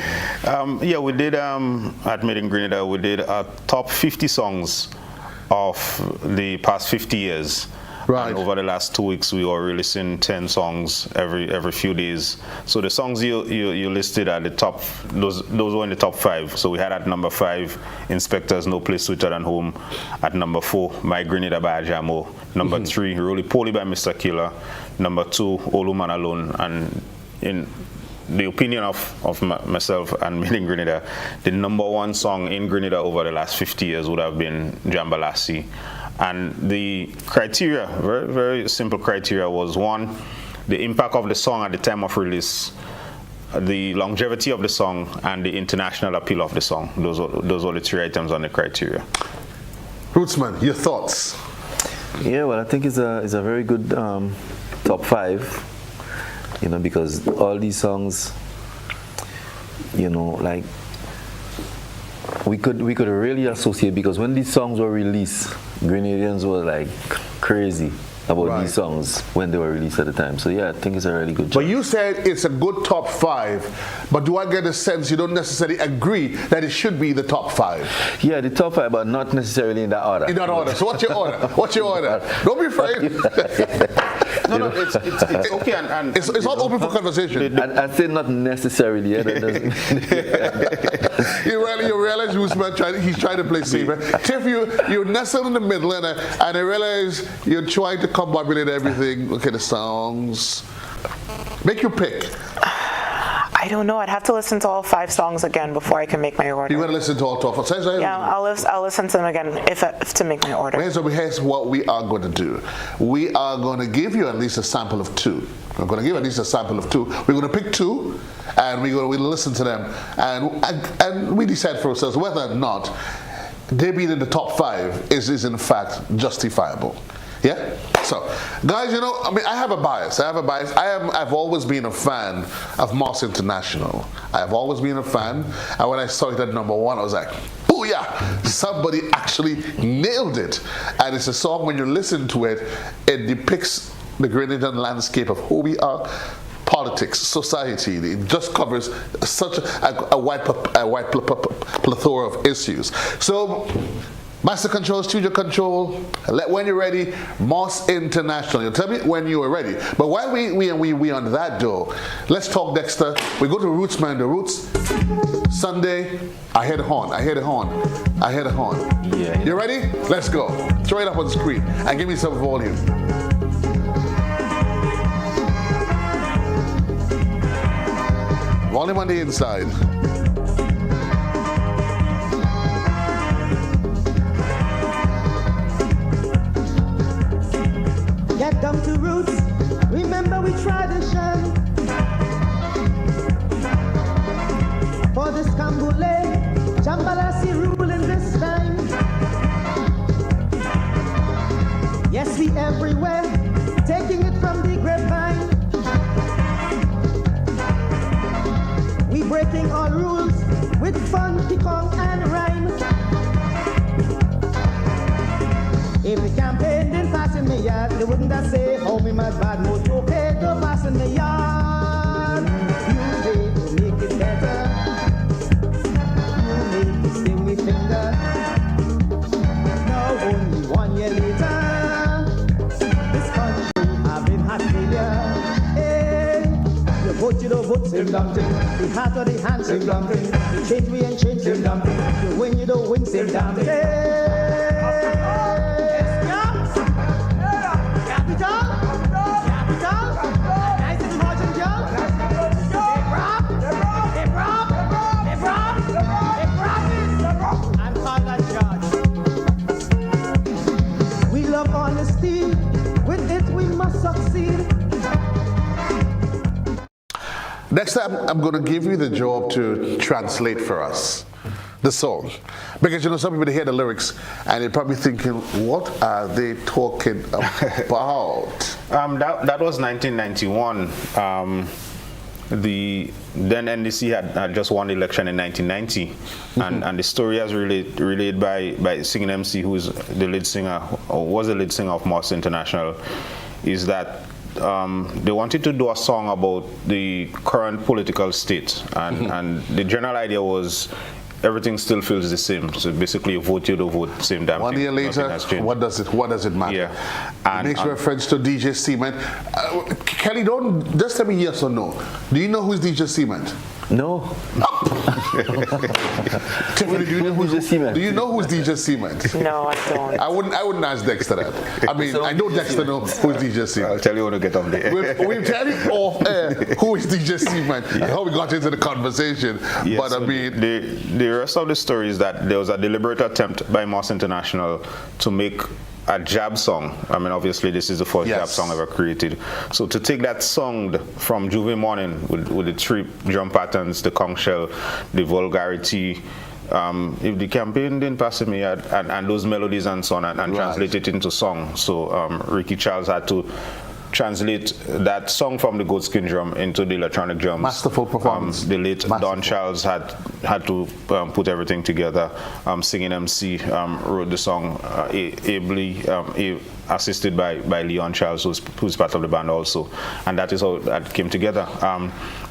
Yeah, we did, at Made in Grenada, we did a top 50 songs of the past 50 years. Right. And over the last 2 weeks, we were releasing 10 songs every few days. So the songs you listed at the top, those were in the top 5. So we had at number 5, Inspectors, No Place Sweeter Than Home. At number 4, My Grenada by Ajamo. Number 3, Roly Poly by Mr. Killer. Number 2, All Woman Alone. And in the opinion of myself and Made in Grenada, the number 1 song in Grenada over the last 50 years would have been Jambalasi. And the criteria, very, very simple criteria, was 1, the impact of the song at the time of release, the longevity of the song, and the international appeal of the song. Those are the 3 items on the criteria. Rootsman, your thoughts? Yeah, well, I think it's a very good top 5, you know, because all these songs, you know, like we could really associate, because when these songs were released, Grenadians were like crazy about these songs when they were released at the time. So yeah, I think it's a really good job. But you said it's a good top 5, but do I get a sense you don't necessarily agree that it should be the top 5? Yeah, the top 5, but not necessarily in that order. In that order. So what's your order? What's your order? Don't be afraid. No, it's okay, and it's all open for conversation. I say not necessarily. Yeah, you realize he's trying to play safe. Tiff, you nestled in the middle, and I realize you're trying to combobulate everything. Look at the songs. Make your pick. I don't know. I'd have to listen to all 5 songs again before I can make my order. You want to listen to all 12? Yeah, I'll listen to them again if to make my order. Here's what we are going to do. We are going to give you at least a sample of 2. We're going to give at least a sample of 2. We're going to pick 2, and we'll listen to them, and we decide for ourselves whether or not they being in the top 5 is in fact justifiable. Yeah? So, guys, I mean, I have a bias. I've always been a fan of Moss International. I've always been a fan. And when I saw it at number 1, I was like, booyah! Somebody actually nailed it. And it's a song, when you listen to it, it depicts the Grenadian landscape of who we are, politics, society. It just covers such a wide plethora of issues. So, Master Control, Studio Control, when you're ready, Moss International. You'll tell me when you are ready. But while we on that door, let's talk Dexter. We go to Roots, man. The Roots, Sunday, I hear the horn. Yeah. You ready? Let's go. Throw it up on the screen and give me some volume. Volume on the inside. Get down to roots, remember we tradition. For this Kambule, Jambalasi ruling this time. Yes, we everywhere, taking it from the grapevine. We breaking all rules with fun, picong and rhyme. If the campaign didn't pass in the yard, they wouldn't have say, oh, me mad bad mood, okay, don't pass in the yard. You say to make it better. You make the stingy finger. Now only 1 year later, this country have been heart failure. Hey, you vote, you don't vote, same damn thing. The heart or the hand, same damn thing. You change, we ain't change, same damn thing. You win, you don't win, same damn thing. Next time, I'm going to give you the job to translate for us the song. Because, some people hear the lyrics and they're probably thinking, what are they talking about? That was 1991. The then NDC had just won the election in 1990, and the story is relayed by Singing MC, who is the lead singer, or was the lead singer of Moss International, is that they wanted to do a song about the current political state, and the general idea was everything still feels the same. So basically, you vote, you don't vote, same damn thing. 1 year later, what does it matter? Yeah. And, it makes reference to DJ Cement. Kelly, don't just tell me yes or no. Do you know who's DJ Cement? No. Tiffany, do you know who's DJ Cement? No, I don't. I wouldn't ask Dexter that. I mean, I know Dexter knows who's DJ Cement. I'll tell you when we get on the air. We'll tell you off air who is DJ Cement, how we got into the conversation. Yes, but I mean, the rest of the story is that there was a deliberate attempt by Moss International to make a jab song. I mean, obviously, this is the first jab song ever created. So to take that song from Juve Morning with the 3 drum patterns, the conch shell, the vulgarity, if the campaign didn't pass me and those melodies and so on, and translate it into song. So Ricky Charles had to translate that song from the goatskin drum into the electronic drums. Masterful performance. The late Don Charles had to put everything together. Singing MC wrote the song ably, assisted by Leon Charles, who's part of the band also, and that is how that came together.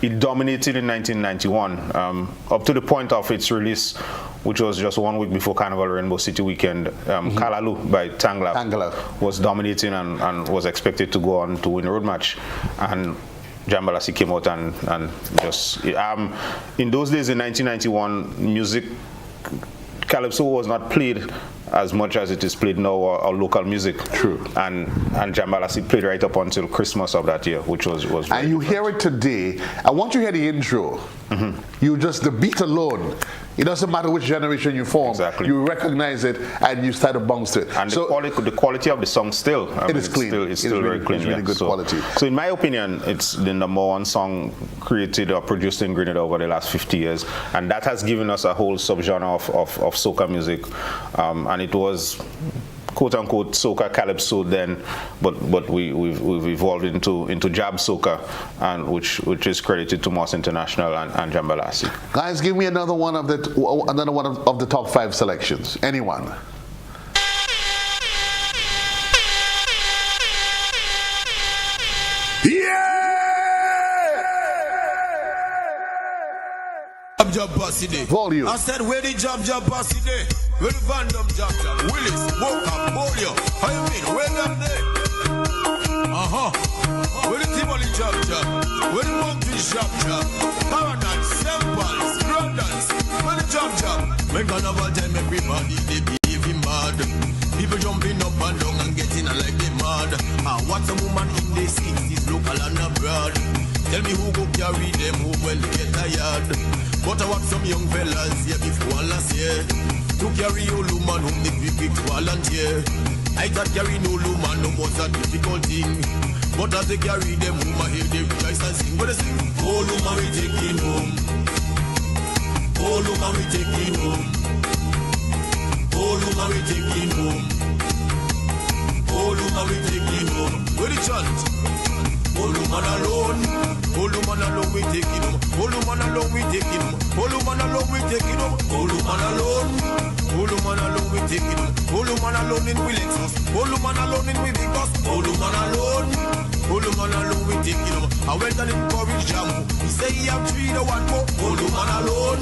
It dominated in 1991 up to the point of its release, which was just 1 week before Carnival Rainbow City Weekend. Kalalu by Tanglap was dominating and was expected to go on to win a road match, and Jambalasi came out and just in those days in 1991, music calypso was not played as much as it is played now, or local music. True. And Jambalasi played right up until Christmas of that year, which was and you hear it today. I want you to hear the intro. You just, the beat alone, it doesn't matter which generation you form. Exactly. You recognize it and you start to bounce to it. And the quality of the song still, is clean. It's still very clean. It's really good quality. So in my opinion, it's the #1 song created or produced in Grenada over the last 50 years. And that has given us a whole subgenre of soca music. And it was quote-unquote soca calypso then, but we've evolved into jab soca, and which is credited to Moss International and Jambalasi. Guys, give me another one of the top 5 selections. Anyone? Job bossy day. Volume. I said where the job bossy day? Where the Van Dam job Willis, Walker, Bolio. How you mean? Where them there? Where the Timoli job? Where the Monkey job? Paradise, Samples, Brothers. Where the job? When Carnival time everybody they behave him mad. People jumping up and down and getting like they mad. What's a woman in the 60s, local and abroad? Tell me who go carry them, who will get tired. But I want some young fellas here before last year to carry Oluman home the big volunteer. I thought carrying Oluman was a difficult thing, but as they carry them home, I hear they rejoice and sing. What they sing? Oluman we taking home. Oluman we taking home. Oluman we taking home. Oluman we taking home. Where the chant? Oluman alone. Oluman alone we taking home. Oluman alone we taking home. Oluman alone we taking home. Oluman alone. Oluman alone we taking home. Oluman alone in Willexus. Oluman alone in Wivicus. Oluman alone. Oluman alone we taking home. I went and encouraged Jamu. He say he have 3 to 1 more. Oluman alone.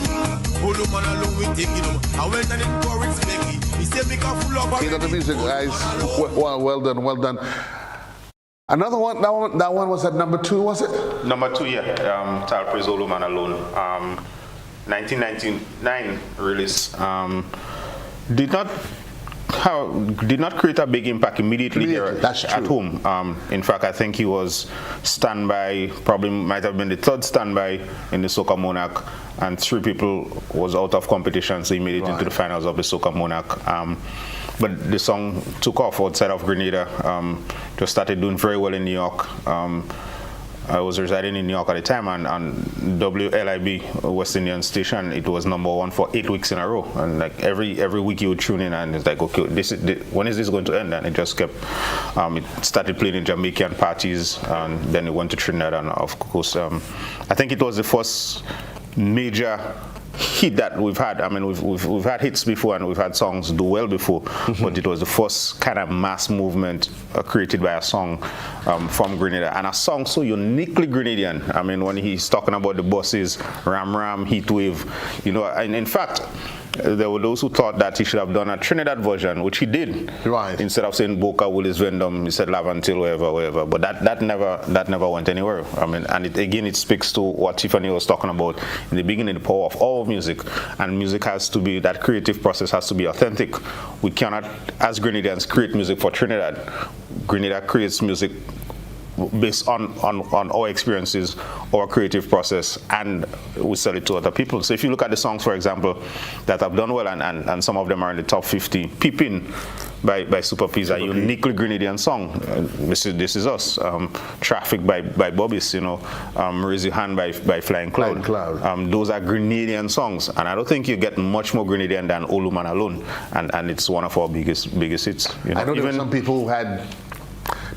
Oluman alone we taking home. I went and encouraged Becky. He said make a full of. The music, guys. Well done. Another one, that one was at #2, was it? #2, yeah. Talpraise Oluman Alone. 1999 release. Did not create a big impact immediately here at home. In fact, I think he was standby, probably might have been the 3rd standby in the Soca Monarch, and 3 people was out of competition, so he made it into the finals of the Soca Monarch. But the song took off outside of Grenada, just started doing very well in New York. I was residing in New York at the time, and on WLIB, West Indian station, it was #1 for 8 weeks in a row. And like every week you would tune in, and it's like, okay, when is this going to end? And it just kept, it started playing in Jamaican parties, and then it went to Trinidad, and of course, I think it was the first major hit that we've had. I mean, we've had hits before, and we've had songs do well before, but it was the first kind of mass movement created by a song from Grenada, and a song so uniquely Grenadian. I mean, when he's talking about the buses, Ram Ram, Heat Wave, you know, and in fact, there were those who thought that he should have done a Trinidad version, which he did. Right. Instead of saying Boca, Willis, Vendom, he said Lavantil, wherever. But that never went anywhere. I mean, and it speaks to what Tiffany was talking about in the beginning, the power of all music. And music has to be, that creative process has to be authentic. We cannot, as Grenadians, create music for Trinidad. Grenada creates music based on our experiences, our creative process, and we sell it to other people. So if you look at the songs, for example, that have done well, and some of them are in the top 50, Peepin' by Super P is a uniquely Grenadian song. This is us. Traffic by Bobbies, you know, Raise Your Hand by Flying Cloud. Those are Grenadian songs, and I don't think you get much more Grenadian than Oluman Alone, and it's one of our biggest hits. You know? I know there were some people who had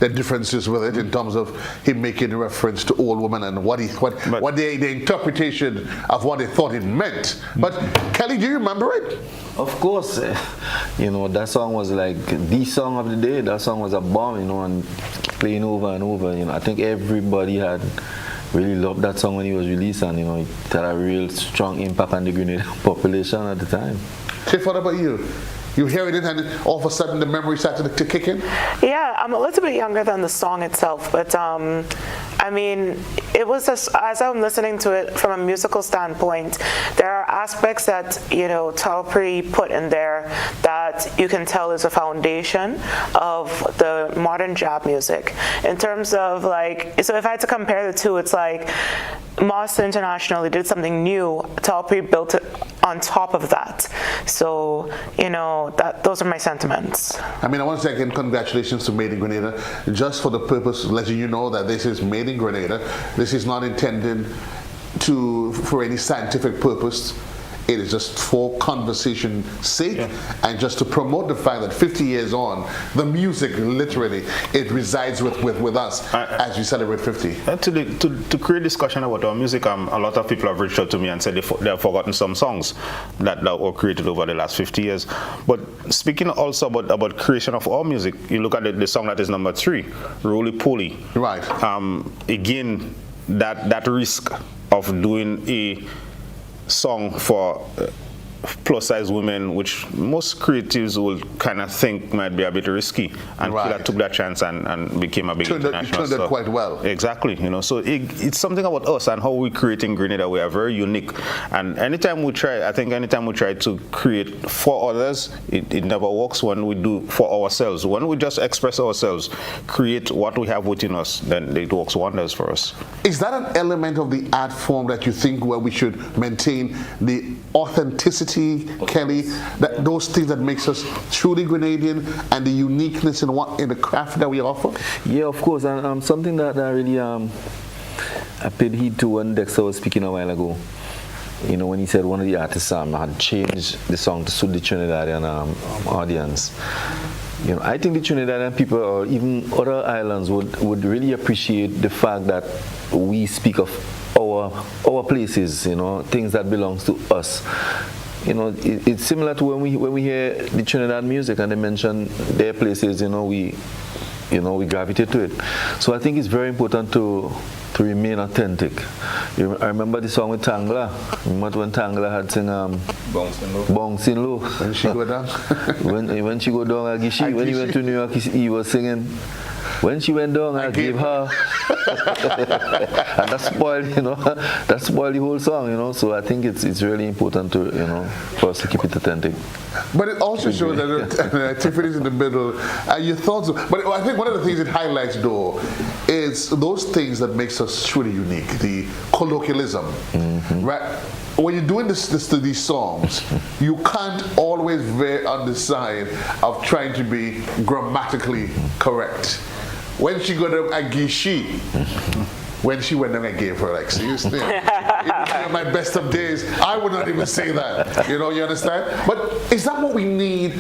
the differences with it in terms of him making reference to old women and what the interpretation of what they thought it meant. But Kelly, do you remember it? Of course, that song was like the song of the day. That song was a bomb, and playing over and over. I think everybody had really loved that song when it was released, and it had a real strong impact on the Grenada population at the time. Tiff, what about you? You hearing it and all of a sudden the memory started to kick in? Yeah, I'm a little bit younger than the song itself, but I mean, it was just, as I'm listening to it from a musical standpoint, there are aspects that, Talpri put in there that you can tell is a foundation of the modern jazz music. In terms of so if I had to compare the two, it's like Master International, they did something new, Talpri built it on top of that. So, those are my sentiments. I mean, I want to say again, congratulations to Made in Grenada, just for the purpose of letting you know that this is Made in Grenada. This is not intended for any scientific purpose. It is just for conversation's sake and just to promote the fact that 50 years on, the music literally, it resides with us as we celebrate 50. To create discussion about our music, a lot of people have reached out to me and said they have forgotten some songs that were created over the last 50 years. But speaking also about creation of our music, you look at the song that is number 3, Roly Poly. Right. Again, that risk of doing a song for plus size women, which most creatives will kind of think might be a bit risky, and Killer took that chance and became a big international star. Turned out quite well. Exactly, so it's something about us and how we create in Grenada. We are very unique, and anytime we try to create for others, it never works when we do for ourselves. When we just express ourselves, create what we have within us, then it works wonders for us. Is that an element of the art form that you think where we should maintain the authenticity, Kelly, that those things that makes us truly Grenadian and the uniqueness in the craft that we offer? Yeah, of course, and something that I really I paid heed to when Dexter was speaking a while ago. When he said one of the artists had changed the song to suit the Trinidadian audience. I think the Trinidadian people or even other islands would really appreciate the fact that we speak of our places, things that belongs to us. It's similar to when we hear the Trinidad music and they mention their places, we gravitate to it. So I think it's very important to remain authentic. I remember the song with Tangla. Remember when Tangla had sing Bouncing Low. When she go down? when she go down, Agishi. When he went to New York, he was singing. When she went down, I gave her. And that spoiled the whole song, So I think it's really important to, for us to keep it authentic. But it also shows that Tiffany's in the middle. Your thoughts, but I think one of the things it highlights, though, is those things that makes us truly unique. The colloquialism, right? When you're doing these songs, you can't always veer on the side of trying to be grammatically correct. When she got up at Gishi, when she went down, I gave her, seriously. In my best of days, I would not even say that. You understand? But is that what we need,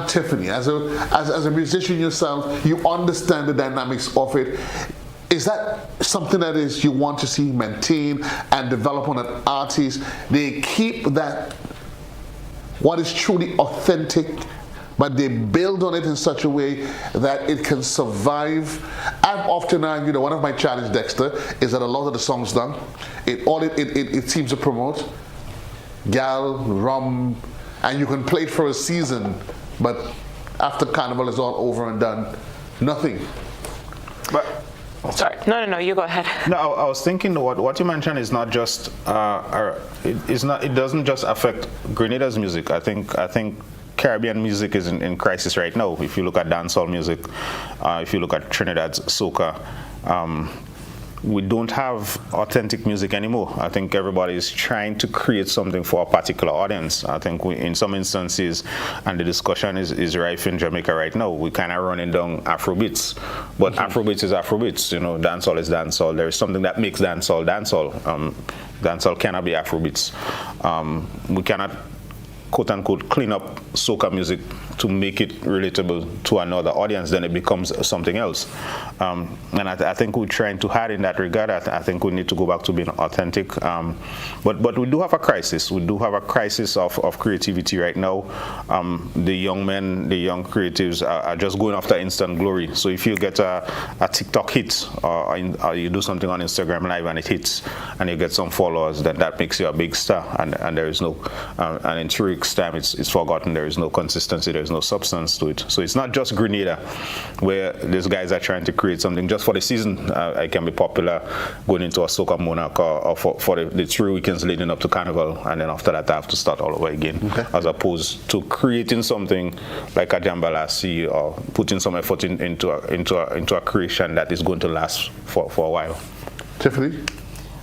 Tiffany? As a musician yourself, you understand the dynamics of it. Is that something that you want to see maintained and develop on an artist? They keep that, what is truly authentic, but they build on it in such a way that it can survive. I've often argued, one of my challenges, Dexter, is that a lot of the songs done, it seems to promote gal, rum, and you can play it for a season, but after Carnival is all over and done, nothing. But sorry, no, you go ahead. No, I was thinking what you mentioned is not just it doesn't just affect Grenada's music. I think Caribbean music is in crisis right now. If you look at dancehall music, if you look at Trinidad's soca, we don't have authentic music anymore. I think everybody is trying to create something for a particular audience. I think in some instances, and the discussion is rife in Jamaica right now, we kind of running down Afrobeats. But Afrobeats is Afrobeats. Dancehall is dancehall. There is something that makes dancehall dancehall. Dancehall cannot be Afrobeats. We cannot quote-unquote clean up soca music to make it relatable to another audience, then it becomes something else. And I think we're trying to hard in that regard. I think we need to go back to being authentic. But we do have a crisis. We do have a crisis of creativity right now. The young men, the young creatives are just going after instant glory. So if you get a TikTok hit or you do something on Instagram Live and it hits and you get some followers, then that makes you a big star. And there is no, and in 3 weeks' time it's forgotten. There is no consistency, there is no substance to it. So it's not just Grenada where these guys are trying to create something just for the season. I can be popular going into a soca monarch or for the 3 weekends leading up to Carnival, and then after that I have to start all over again, as opposed to creating something like a Jambalasi or putting some effort into a creation that is going to last for a while. Tiffany?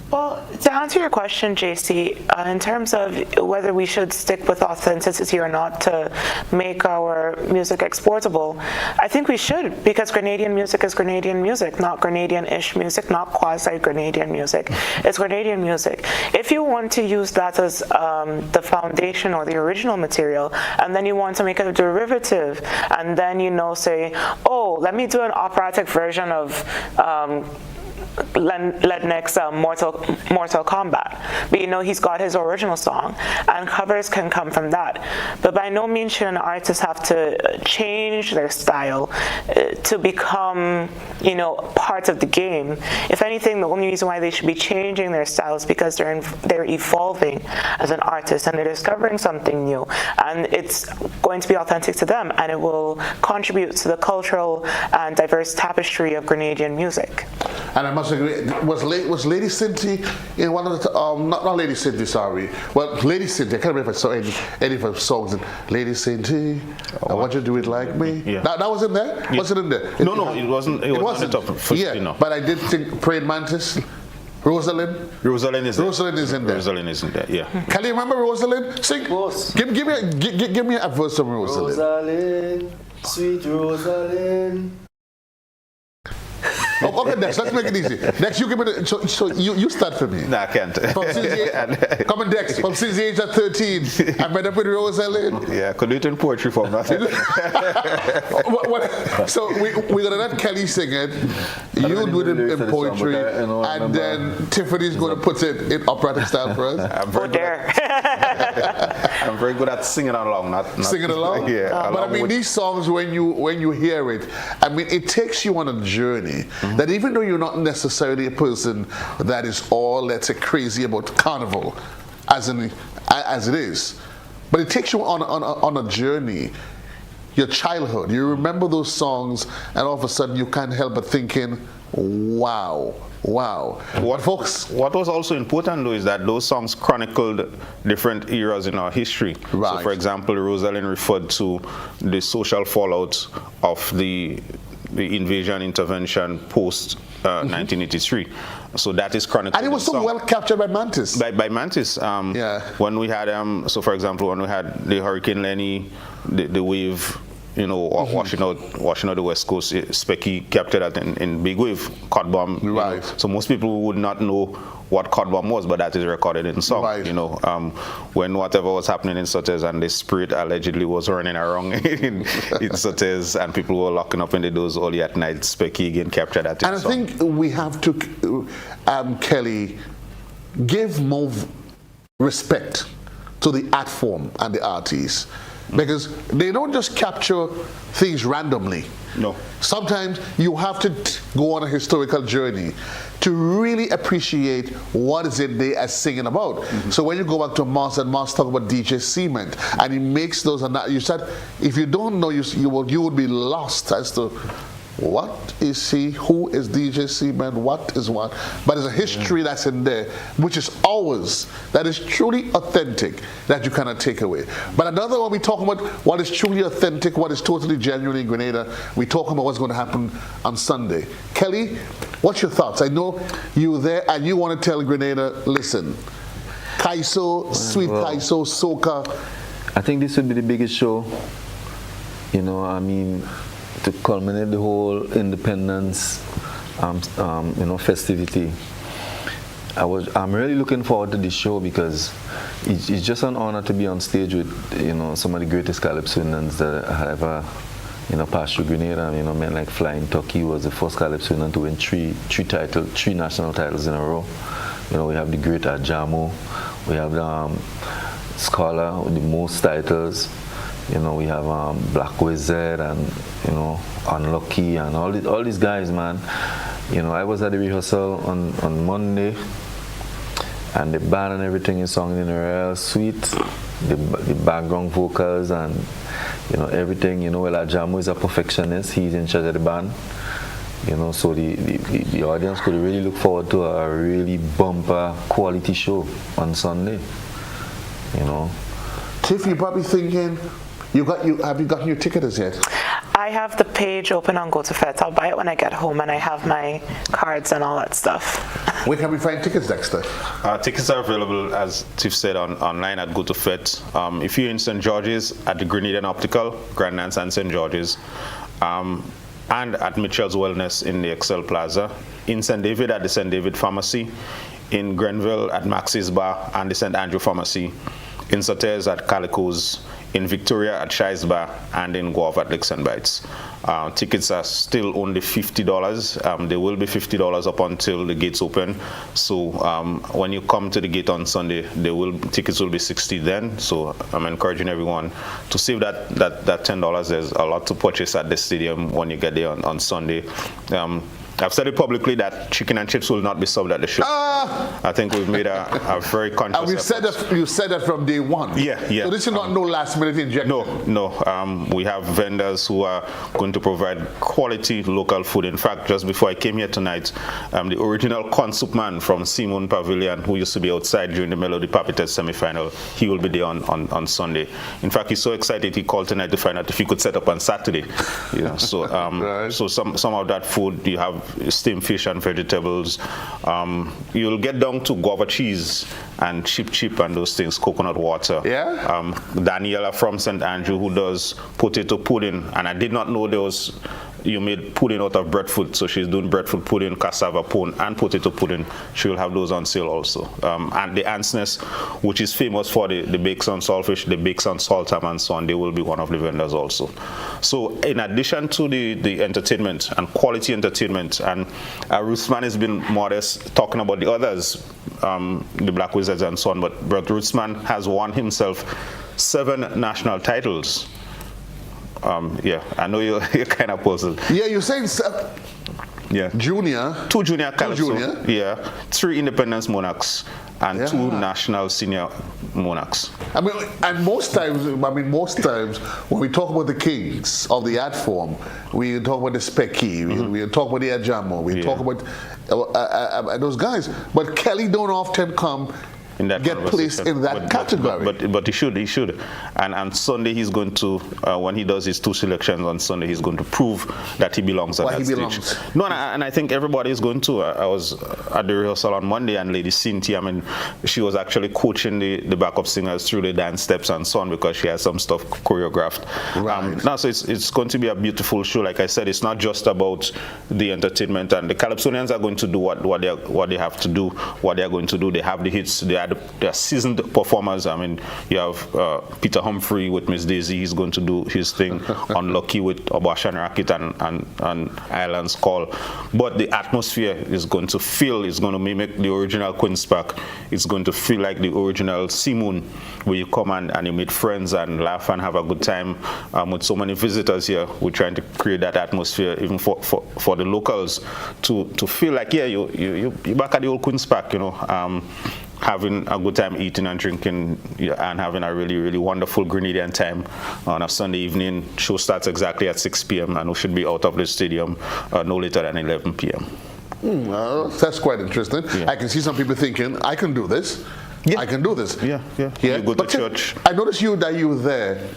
Well, to answer your question, JC, in terms of whether we should stick with authenticity or not to make our music exportable, I think we should, because Grenadian music is Grenadian music, not Grenadian-ish music, not quasi-Grenadian music. It's Grenadian music. If you want to use that as the foundation or the original material, and then you want to make it a derivative, and then, say, oh, let me do an operatic version of Lednick's Mortal Kombat. But he's got his original song, and covers can come from that. But by no means should an artist have to change their style to become, part of the game. If anything, the only reason why they should be changing their style is because they're evolving as an artist and they're discovering something new, and it's going to be authentic to them, and it will contribute to the cultural and diverse tapestry of Grenadian music. And I must agree, was Lady Cynthia in one of the, not Lady Cynthia, sorry. Well, Lady Cynthia, I can't remember if I saw any of her songs. Lady Cynthia, I want you to do it like me. Yeah. That was in there? Yeah. Was it in there? No, it wasn't. It wasn't. But I did think Praying Mantis. Rosalind? Rosalind is there. Rosalind is in there. Rosalind is in there, yeah. Can you remember Rosalind? Sing. Give me a verse of Rosalind. Rosalind, sweet Rosalind. Okay, next, let's make it easy. Next, you give me so you start for me. No, I can't. Come on, Dex. From since the age of 13, I met up with Rosalind. Yeah, could do it in poetry form. So we're gonna let Kelly sing it. You do it in poetry, and then Tiffany's gonna put it in operatic style for us. I'm very good at singing along, not singing along. Yeah, but I mean, these songs, when you hear it, I mean, it takes you on a journey. That even though you're not necessarily a person that is all, let's say, crazy about carnival, as it is, but it takes you on a journey. Your childhood, you remember those songs, and all of a sudden you can't help but thinking, wow. What was also important though is that those songs chronicled different eras in our history. Right. So for example, Rosalind referred to the social fallout of the invasion intervention post 1983. So that is chronicled. And it was so well captured by Mantis. By Mantis. When we had, so for example, when we had the Hurricane Lenny, the wave, washing out the West Coast, Specky captured that in big wave, Cod Bomb. Right. So most people would not know what Cod Bomb was, but that is recorded in song. Right. When whatever was happening in Sotes and the spirit allegedly was running around in Sotes and people were locking up in the doors only at night, Specky again captured that in song. And I think we have to, Kelly, give more respect to the art form and the artists. Because they don't just capture things randomly. No. Sometimes you have to go on a historical journey to really appreciate what is it they are singing about. So when you go back to Moss, and Moss talk about DJ Cement, and he makes those, and you said, if you don't know, you would be lost as to what is he, who is DJ Cement, what is what. But there's a history that's in there, which is always, that is truly authentic, that you cannot take away. But another one, we talk about what is truly authentic, what is totally genuine in Grenada. We talk about what's going to happen on Sunday. Kelly, what's your thoughts? I know you're there and you want to tell Grenada, listen, Kaiso, sweet Kaiso, soca. I think this would be the biggest show, to culminate the whole independence, festivity. I'm really looking forward to this show because it's just an honor to be on stage with some of the greatest calypsonians that I have ever passed through Grenada. Men like Flying Tucky was the first calypsonian to win three national titles in a row. We have the great Ajamo, we have the Scholar with the most titles. We have Black Wizard and Unlucky and all these guys, man. I was at the rehearsal on Monday, and the band and everything is sung in a real sweet. The background vocals and everything. Ajamo is a perfectionist. He's in charge of the band. So the audience could really look forward to a really bumper quality show on Sunday. Tiff, you're probably thinking, have you gotten your tickets yet? I have the page open on GoToFest. I'll buy it when I get home, and I have my cards and all that stuff. Where can we find tickets, Dexter? Tickets are available, as Tiff said, online at GoToFest. If you're in St. George's, at the Grenadian Optical, Grand Nance and St. George's, and at Mitchell's Wellness in the Excel Plaza, in St. David at the St. David Pharmacy, in Grenville at Max's Bar and the St. Andrew Pharmacy, in Soteres at Calico's, in Victoria at Shai's Bar, and in Guelph at Licks and Bites. Tickets are still only $50. They will be $50 up until the gates open. So when you come to the gate on Sunday, tickets will be $60 then. So I'm encouraging everyone to save that $10. There's a lot to purchase at the stadium when you get there on Sunday. I've said it publicly that chicken and chips will not be served at the show. I think we've made a very conscious and you said that from day one. Yeah. So this is not no last minute injection. No. We have vendors who are going to provide quality local food. In fact, just before I came here tonight, the original corn soup man from Simon Pavilion, who used to be outside during the Melody Papitet semi-final, he will be there on Sunday. In fact, he's so excited he called tonight to find out if he could set up on Saturday. So right. So some of that food, you have steamed fish and vegetables. You'll get down to guava cheese and chip and those things, coconut water. Yeah. Daniela from St. Andrew, who does potato pudding, and I did not know you made pudding out of breadfruit, so she's doing breadfruit pudding, cassava pudding, and potato pudding. She will have those on sale also. And the Ant's Nest, which is famous for the bakes on saltfish, the bakes on saltam and so on, they will be one of the vendors also. So in addition to the entertainment and quality entertainment, and Rootsman has been modest talking about the others, the Black Wizards and so on, but Rootsman has won himself 7 national titles. I know you're kind of puzzled. Yeah, you're saying junior. 2 junior calypso. Yeah. 3 independence monarchs and 2 national senior monarchs. And most times when we talk about the kings of the art form, we talk about the Specky, we talk about the Ajamo, we talk about those guys. But Kelly don't often come in that get placed in that category. But he should. And Sunday he's going to, when he does his 2 selections on Sunday, he's going to prove that he belongs at that stage. No, and I think everybody is going to. I was at the rehearsal on Monday, and Lady Cynthia, she was actually coaching the backup singers through the dance steps and so on, because she has some stuff choreographed. Right. So it's going to be a beautiful show. Like I said, it's not just about the entertainment, and the Calypsonians are going to do what they have to do, what they are going to do. They have the hits, they are seasoned performers. You have Peter Humphrey with Miss Daisy. He's going to do his thing. Unlucky with Obashan Racket and Islands Call. But the atmosphere is going to mimic the original Queen's Park. It's going to feel like the original Simoon, where you come and you meet friends and laugh and have a good time. With so many visitors here, we're trying to create that atmosphere even for the locals to feel like, you're back at the old Queen's Park, having a good time eating and drinking and having a really, really wonderful Grenadian time on a Sunday evening. Show starts exactly at 6 p.m. and we should be out of the stadium no later than 11 p.m. That's quite interesting. Yeah. I can see some people thinking, I can do this. Yeah. I can do this. Yeah. You go to church. I noticed that you were there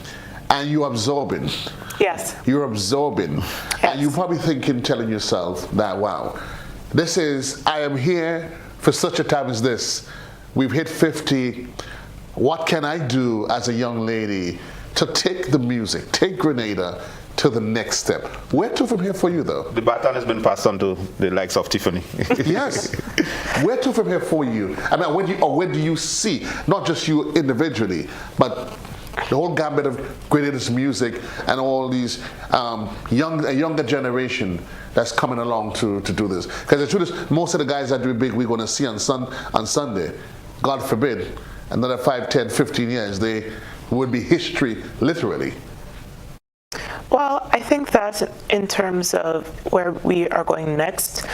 and you're absorbing. Yes. You're absorbing. Yes. And you're probably telling yourself that, wow, I am here for such a time as this. We've hit 50. What can I do as a young lady to take the music, take Grenada to the next step. Where to from here for you, though? The baton has been passed on to the likes of Tiffany. Yes. Where to from here for you? I mean, where do you see, not just you individually, but the whole gambit of Grenada's music and all these younger generation that's coming along to do this? Because the truth is, most of the guys that do big, we're going to see on Sunday, God forbid, another 5, 10, 15 years, they would be history, literally. Well, I think that in terms of where we are going next,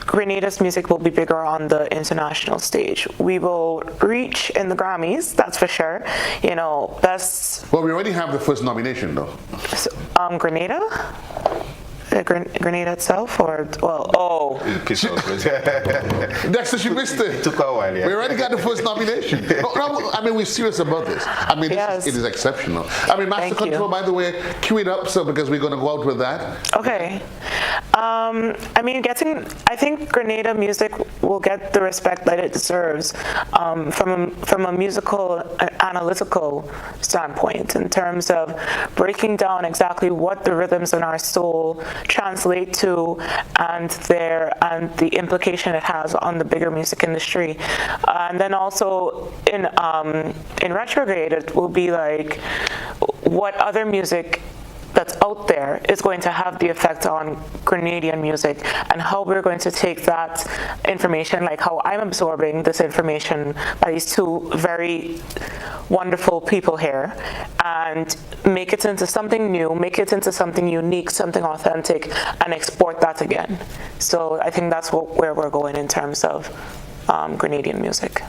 Grenada's music will be bigger on the international stage. We will reach in the Grammys, that's for sure. You know, best. Well, we already have the first nomination, though. So, Grenada? Grenada itself, or Dexter, she missed it. It took a while, yeah. We already got the first nomination. No, I mean, we're serious about this. I mean, yes. It is exceptional. I mean, Master Control, by the way, cue it up, so because we're going to go out with that. Okay. I mean, I think Grenada music will get the respect that it deserves from a musical, analytical standpoint, in terms of breaking down exactly what the rhythms in our soul translate to, and the implication it has on the bigger music industry. And then also in retrograde, it will be like what other music that's out there is going to have the effect on Grenadian music, and how we're going to take that information, like how I'm absorbing this information by these two very wonderful people here, and make it into something new, make it into something unique, something authentic, and export that again. So I think that's where we're going in terms of Grenadian music.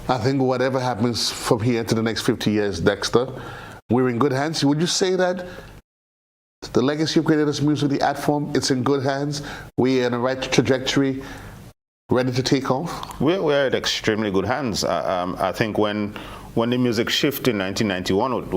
I think whatever happens from here to the next 50 years, Dexter, we're in good hands. Would you say that the legacy of Grenada's music, the art form, it's in good hands? We're in the right trajectory, ready to take off? We're in extremely good hands. I think when the music shifted in 1991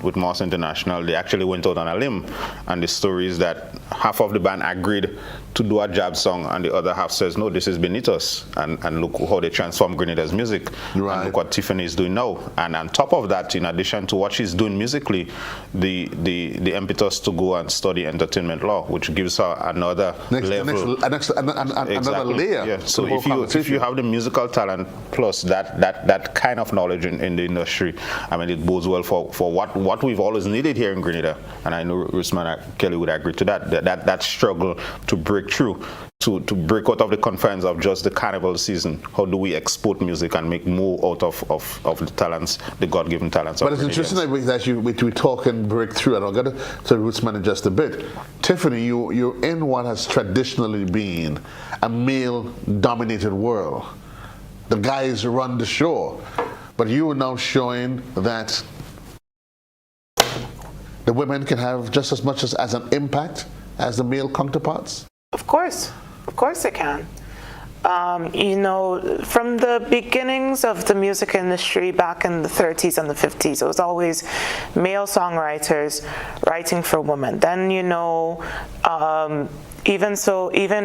with Moss International, they actually went out on a limb. And the story is that half of the band agreed to do a jab song, and the other half says, no, this is beneath us. And look how they transform Grenada's music. Right. And look what Tiffany is doing now. And on top of that, in addition to what she's doing musically, the impetus to go and study entertainment law, which gives her another level. Another layer. Yeah. So if you have the musical talent plus that kind of knowledge in the industry, I mean, it bodes well for what we've always needed here in Grenada. And I know Rusman Kelly would agree to that struggle to break through, to break out of the confines of just the carnival season. How do we export music and make more out of the talents, the God-given talents? But it's interesting that we talk and break through, and I'll get to Rootsman in just a bit. Tiffany, you're in what has traditionally been a male-dominated world. The guys run the show. But you are now showing that the women can have just as much as an impact as the male counterparts? Of course they can. You know, from the beginnings of the music industry back in the 30s and the 50s, it was always male songwriters writing for women. Then, you know, even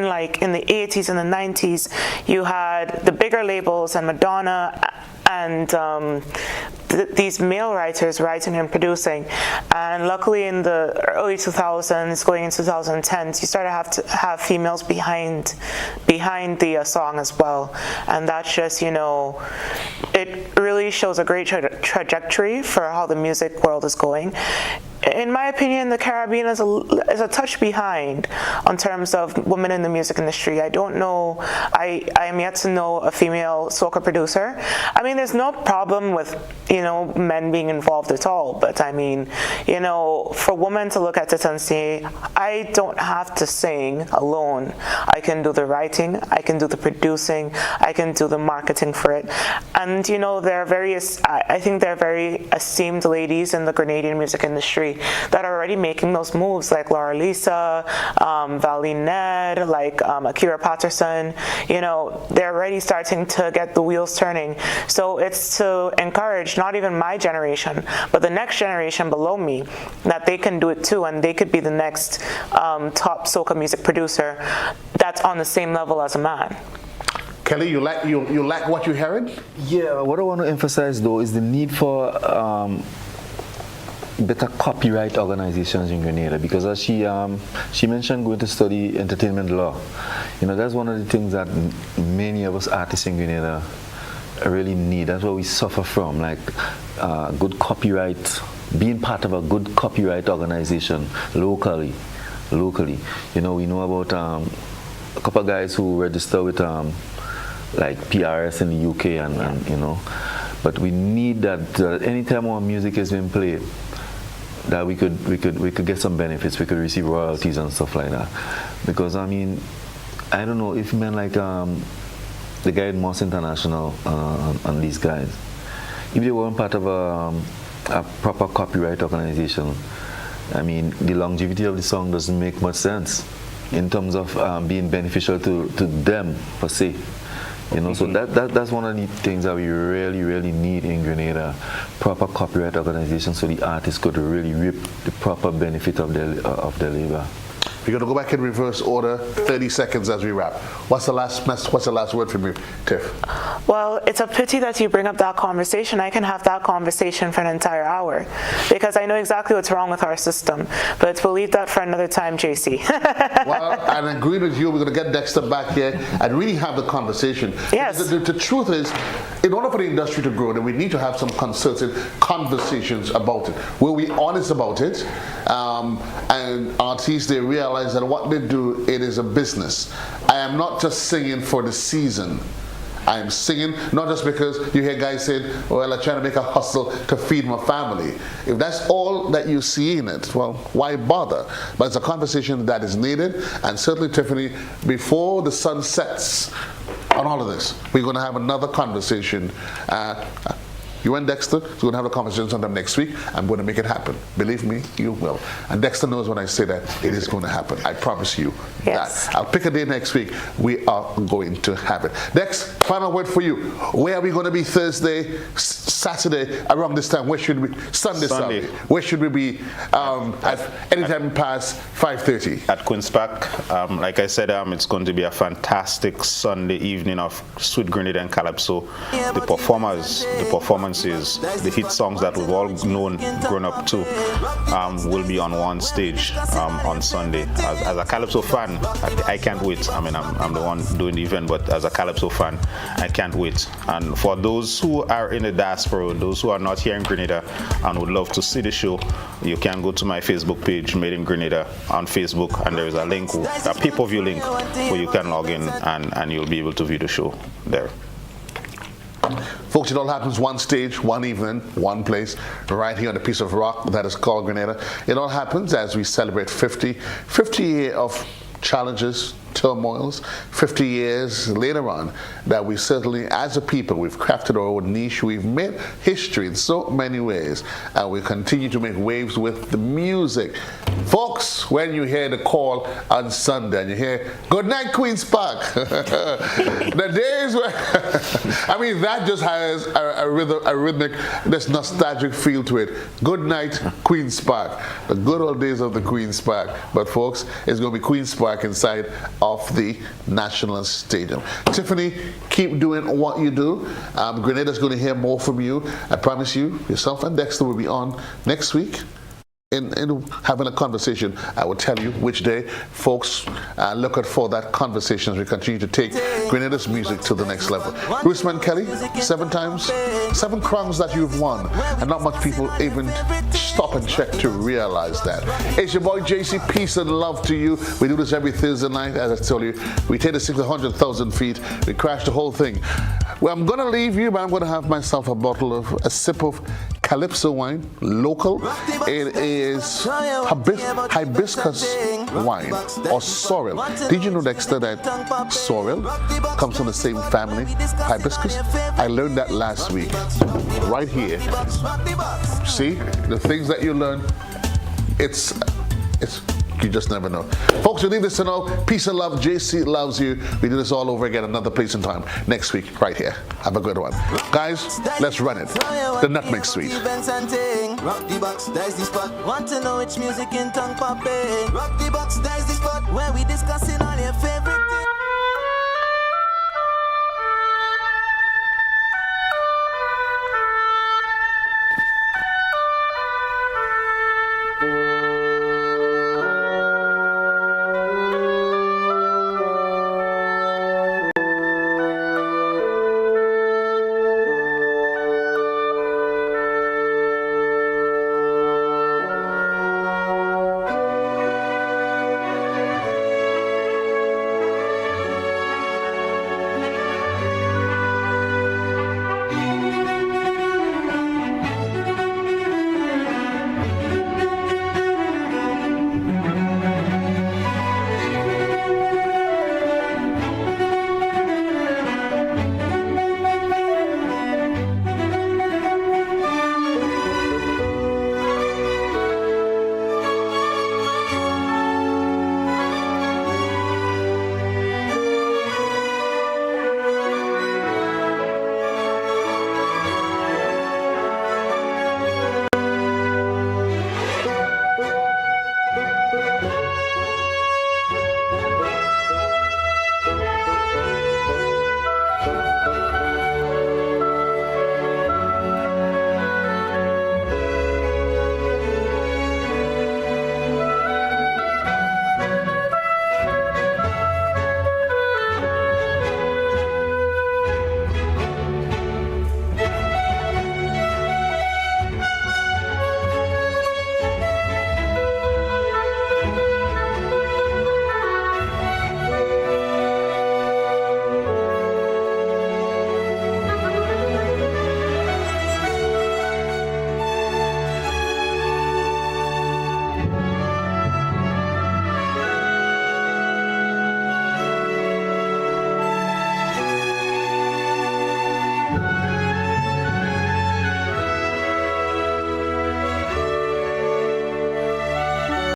like in the 80s and the 90s, you had the bigger labels and Madonna and these male writers writing and producing. And luckily in the early 2000s, going into 2010s, you started to have females behind the song as well. And that's just, you know, it really shows a great trajectory for how the music world is going. In my opinion, the Caribbean is a touch behind on terms of women in the music industry. I don't know, I am yet to know a female soca producer. I mean, there's no problem with, you know, men being involved at all, but I mean, you know, for women to look at it and say, I don't have to sing alone. I can do the writing, I can do the producing, I can do the marketing for it. And, you know, I think there are very esteemed ladies in the Grenadian music industry that are already making those moves, like Laura Lisa, Valerie Ned, like Akira Patterson. You know, they're already starting to get the wheels turning. So it's to encourage not even my generation, but the next generation below me, that they can do it too, and they could be the next top soca music producer that's on the same level as a man. Kelly, you like what you heard? Yeah, what I want to emphasize though is the need for better copyright organizations in Grenada, because as she mentioned going to study entertainment law. You know, that's one of the things that many of us artists in Grenada really need. That's what we suffer from, like good copyright, being part of a good copyright organization locally. You know, we know about a couple of guys who register with like PRS in the UK and you know, but we need that anytime our music is being played, that we could get some benefits, we could receive royalties and stuff like that. Because I mean, I don't know if men like the guy at Moss International and these guys, if they weren't part of a proper copyright organization, I mean, the longevity of the song doesn't make much sense in terms of being beneficial to them per se. You know, so that's one of the things that we really need in Grenada, proper copyright organization, so the artists could really reap the proper benefit of their labor. We're going to go back in reverse order, 30 seconds as we wrap. What's the last word from you, Tiff? Well, it's a pity that you bring up that conversation. I can have that conversation for an entire hour, because I know exactly what's wrong with our system. But we'll leave that for another time, JC. Well, I agree with you. We're going to get Dexter back here and really have the conversation. Yes. The truth is, in order for the industry to grow, then we need to have some concerted conversations about it. We'll be honest about it, and artists, they realize that what they do, it is a business. I am not just singing for the season. I am singing not just because you hear guys saying, well, I'm trying to make a hustle to feed my family. If that's all that you see in it, well, why bother? But it's a conversation that is needed, and certainly, Tiffany, before the sun sets on all of this, we're going to have another conversation. You and Dexter, we're going to have a conversation sometime next week. I'm going to make it happen. Believe me, you will. And Dexter knows when I say that it is going to happen. I promise you that. I'll pick a day next week. We are going to have it. Dex, final word for you. Where are we going to be Thursday, Saturday, around this time? Where should we? Sunday. Where should we be at any time past 5:30? At Queen's Park. Like I said, it's going to be a fantastic Sunday evening of Sweet Grenada and Calypso. The performances, the hit songs that we've all grown up to, will be on one stage on Sunday. As a Calypso fan, I can't wait. I mean, I'm the one doing the event, but as a Calypso fan, I can't wait. And for those who are in the diaspora, those who are not here in Grenada and would love to see the show, you can go to my Facebook page, Made in Grenada, on Facebook, and there is a link, a pay-per-view link, where you can log in and you'll be able to view the show there. Folks, it all happens one stage, one evening, one place, right here on a piece of rock that is called Grenada. It all happens as we celebrate 50 years of challenges, turmoils, 50 years later on, that we certainly, as a people, we've crafted our own niche. We've made history in so many ways, and we continue to make waves with the music. Folks, when you hear the call on Sunday and you hear, "Good night, Queen's Park," the days where, I mean, that just has a rhythmic, this nostalgic feel to it. Good night, Queen's Park. The good old days of the Queen's Park. But folks, it's going to be Queen's Park inside of the National Stadium. Tiffany, keep doing what you do. Grenada's going to hear more from you. I promise you, yourself and Dexter will be on next week in having a conversation. I will tell you which day. Folks, look out for that conversation as we continue to take Grenada's music to the next level. Bruceman Kelly, 7 times, 7 crowns that you've won, and not much people even stop and check to realize that. It's your boy JC. Peace and love to you. We do this every Thursday night, as I told you. We take the 600,000 feet. We crash the whole thing. Well, I'm going to leave you, but I'm going to have myself a sip of Calypso wine, local. It is hibiscus wine, or sorrel. Did you know, Dexter, that sorrel comes from the same family, hibiscus? I learned that last week, right here. See, the things that you learn, it's you just never know. Folks, we need this to know. Peace and love. JC loves you. We do this all over again, another place and time, next week, right here. Have a good one. Guys, let's run it. The Nutmeg Suite. Rock the box, there's the spot. Want to know which music in tongue popping? Rock the box, there's the spot where we discussing all your favorite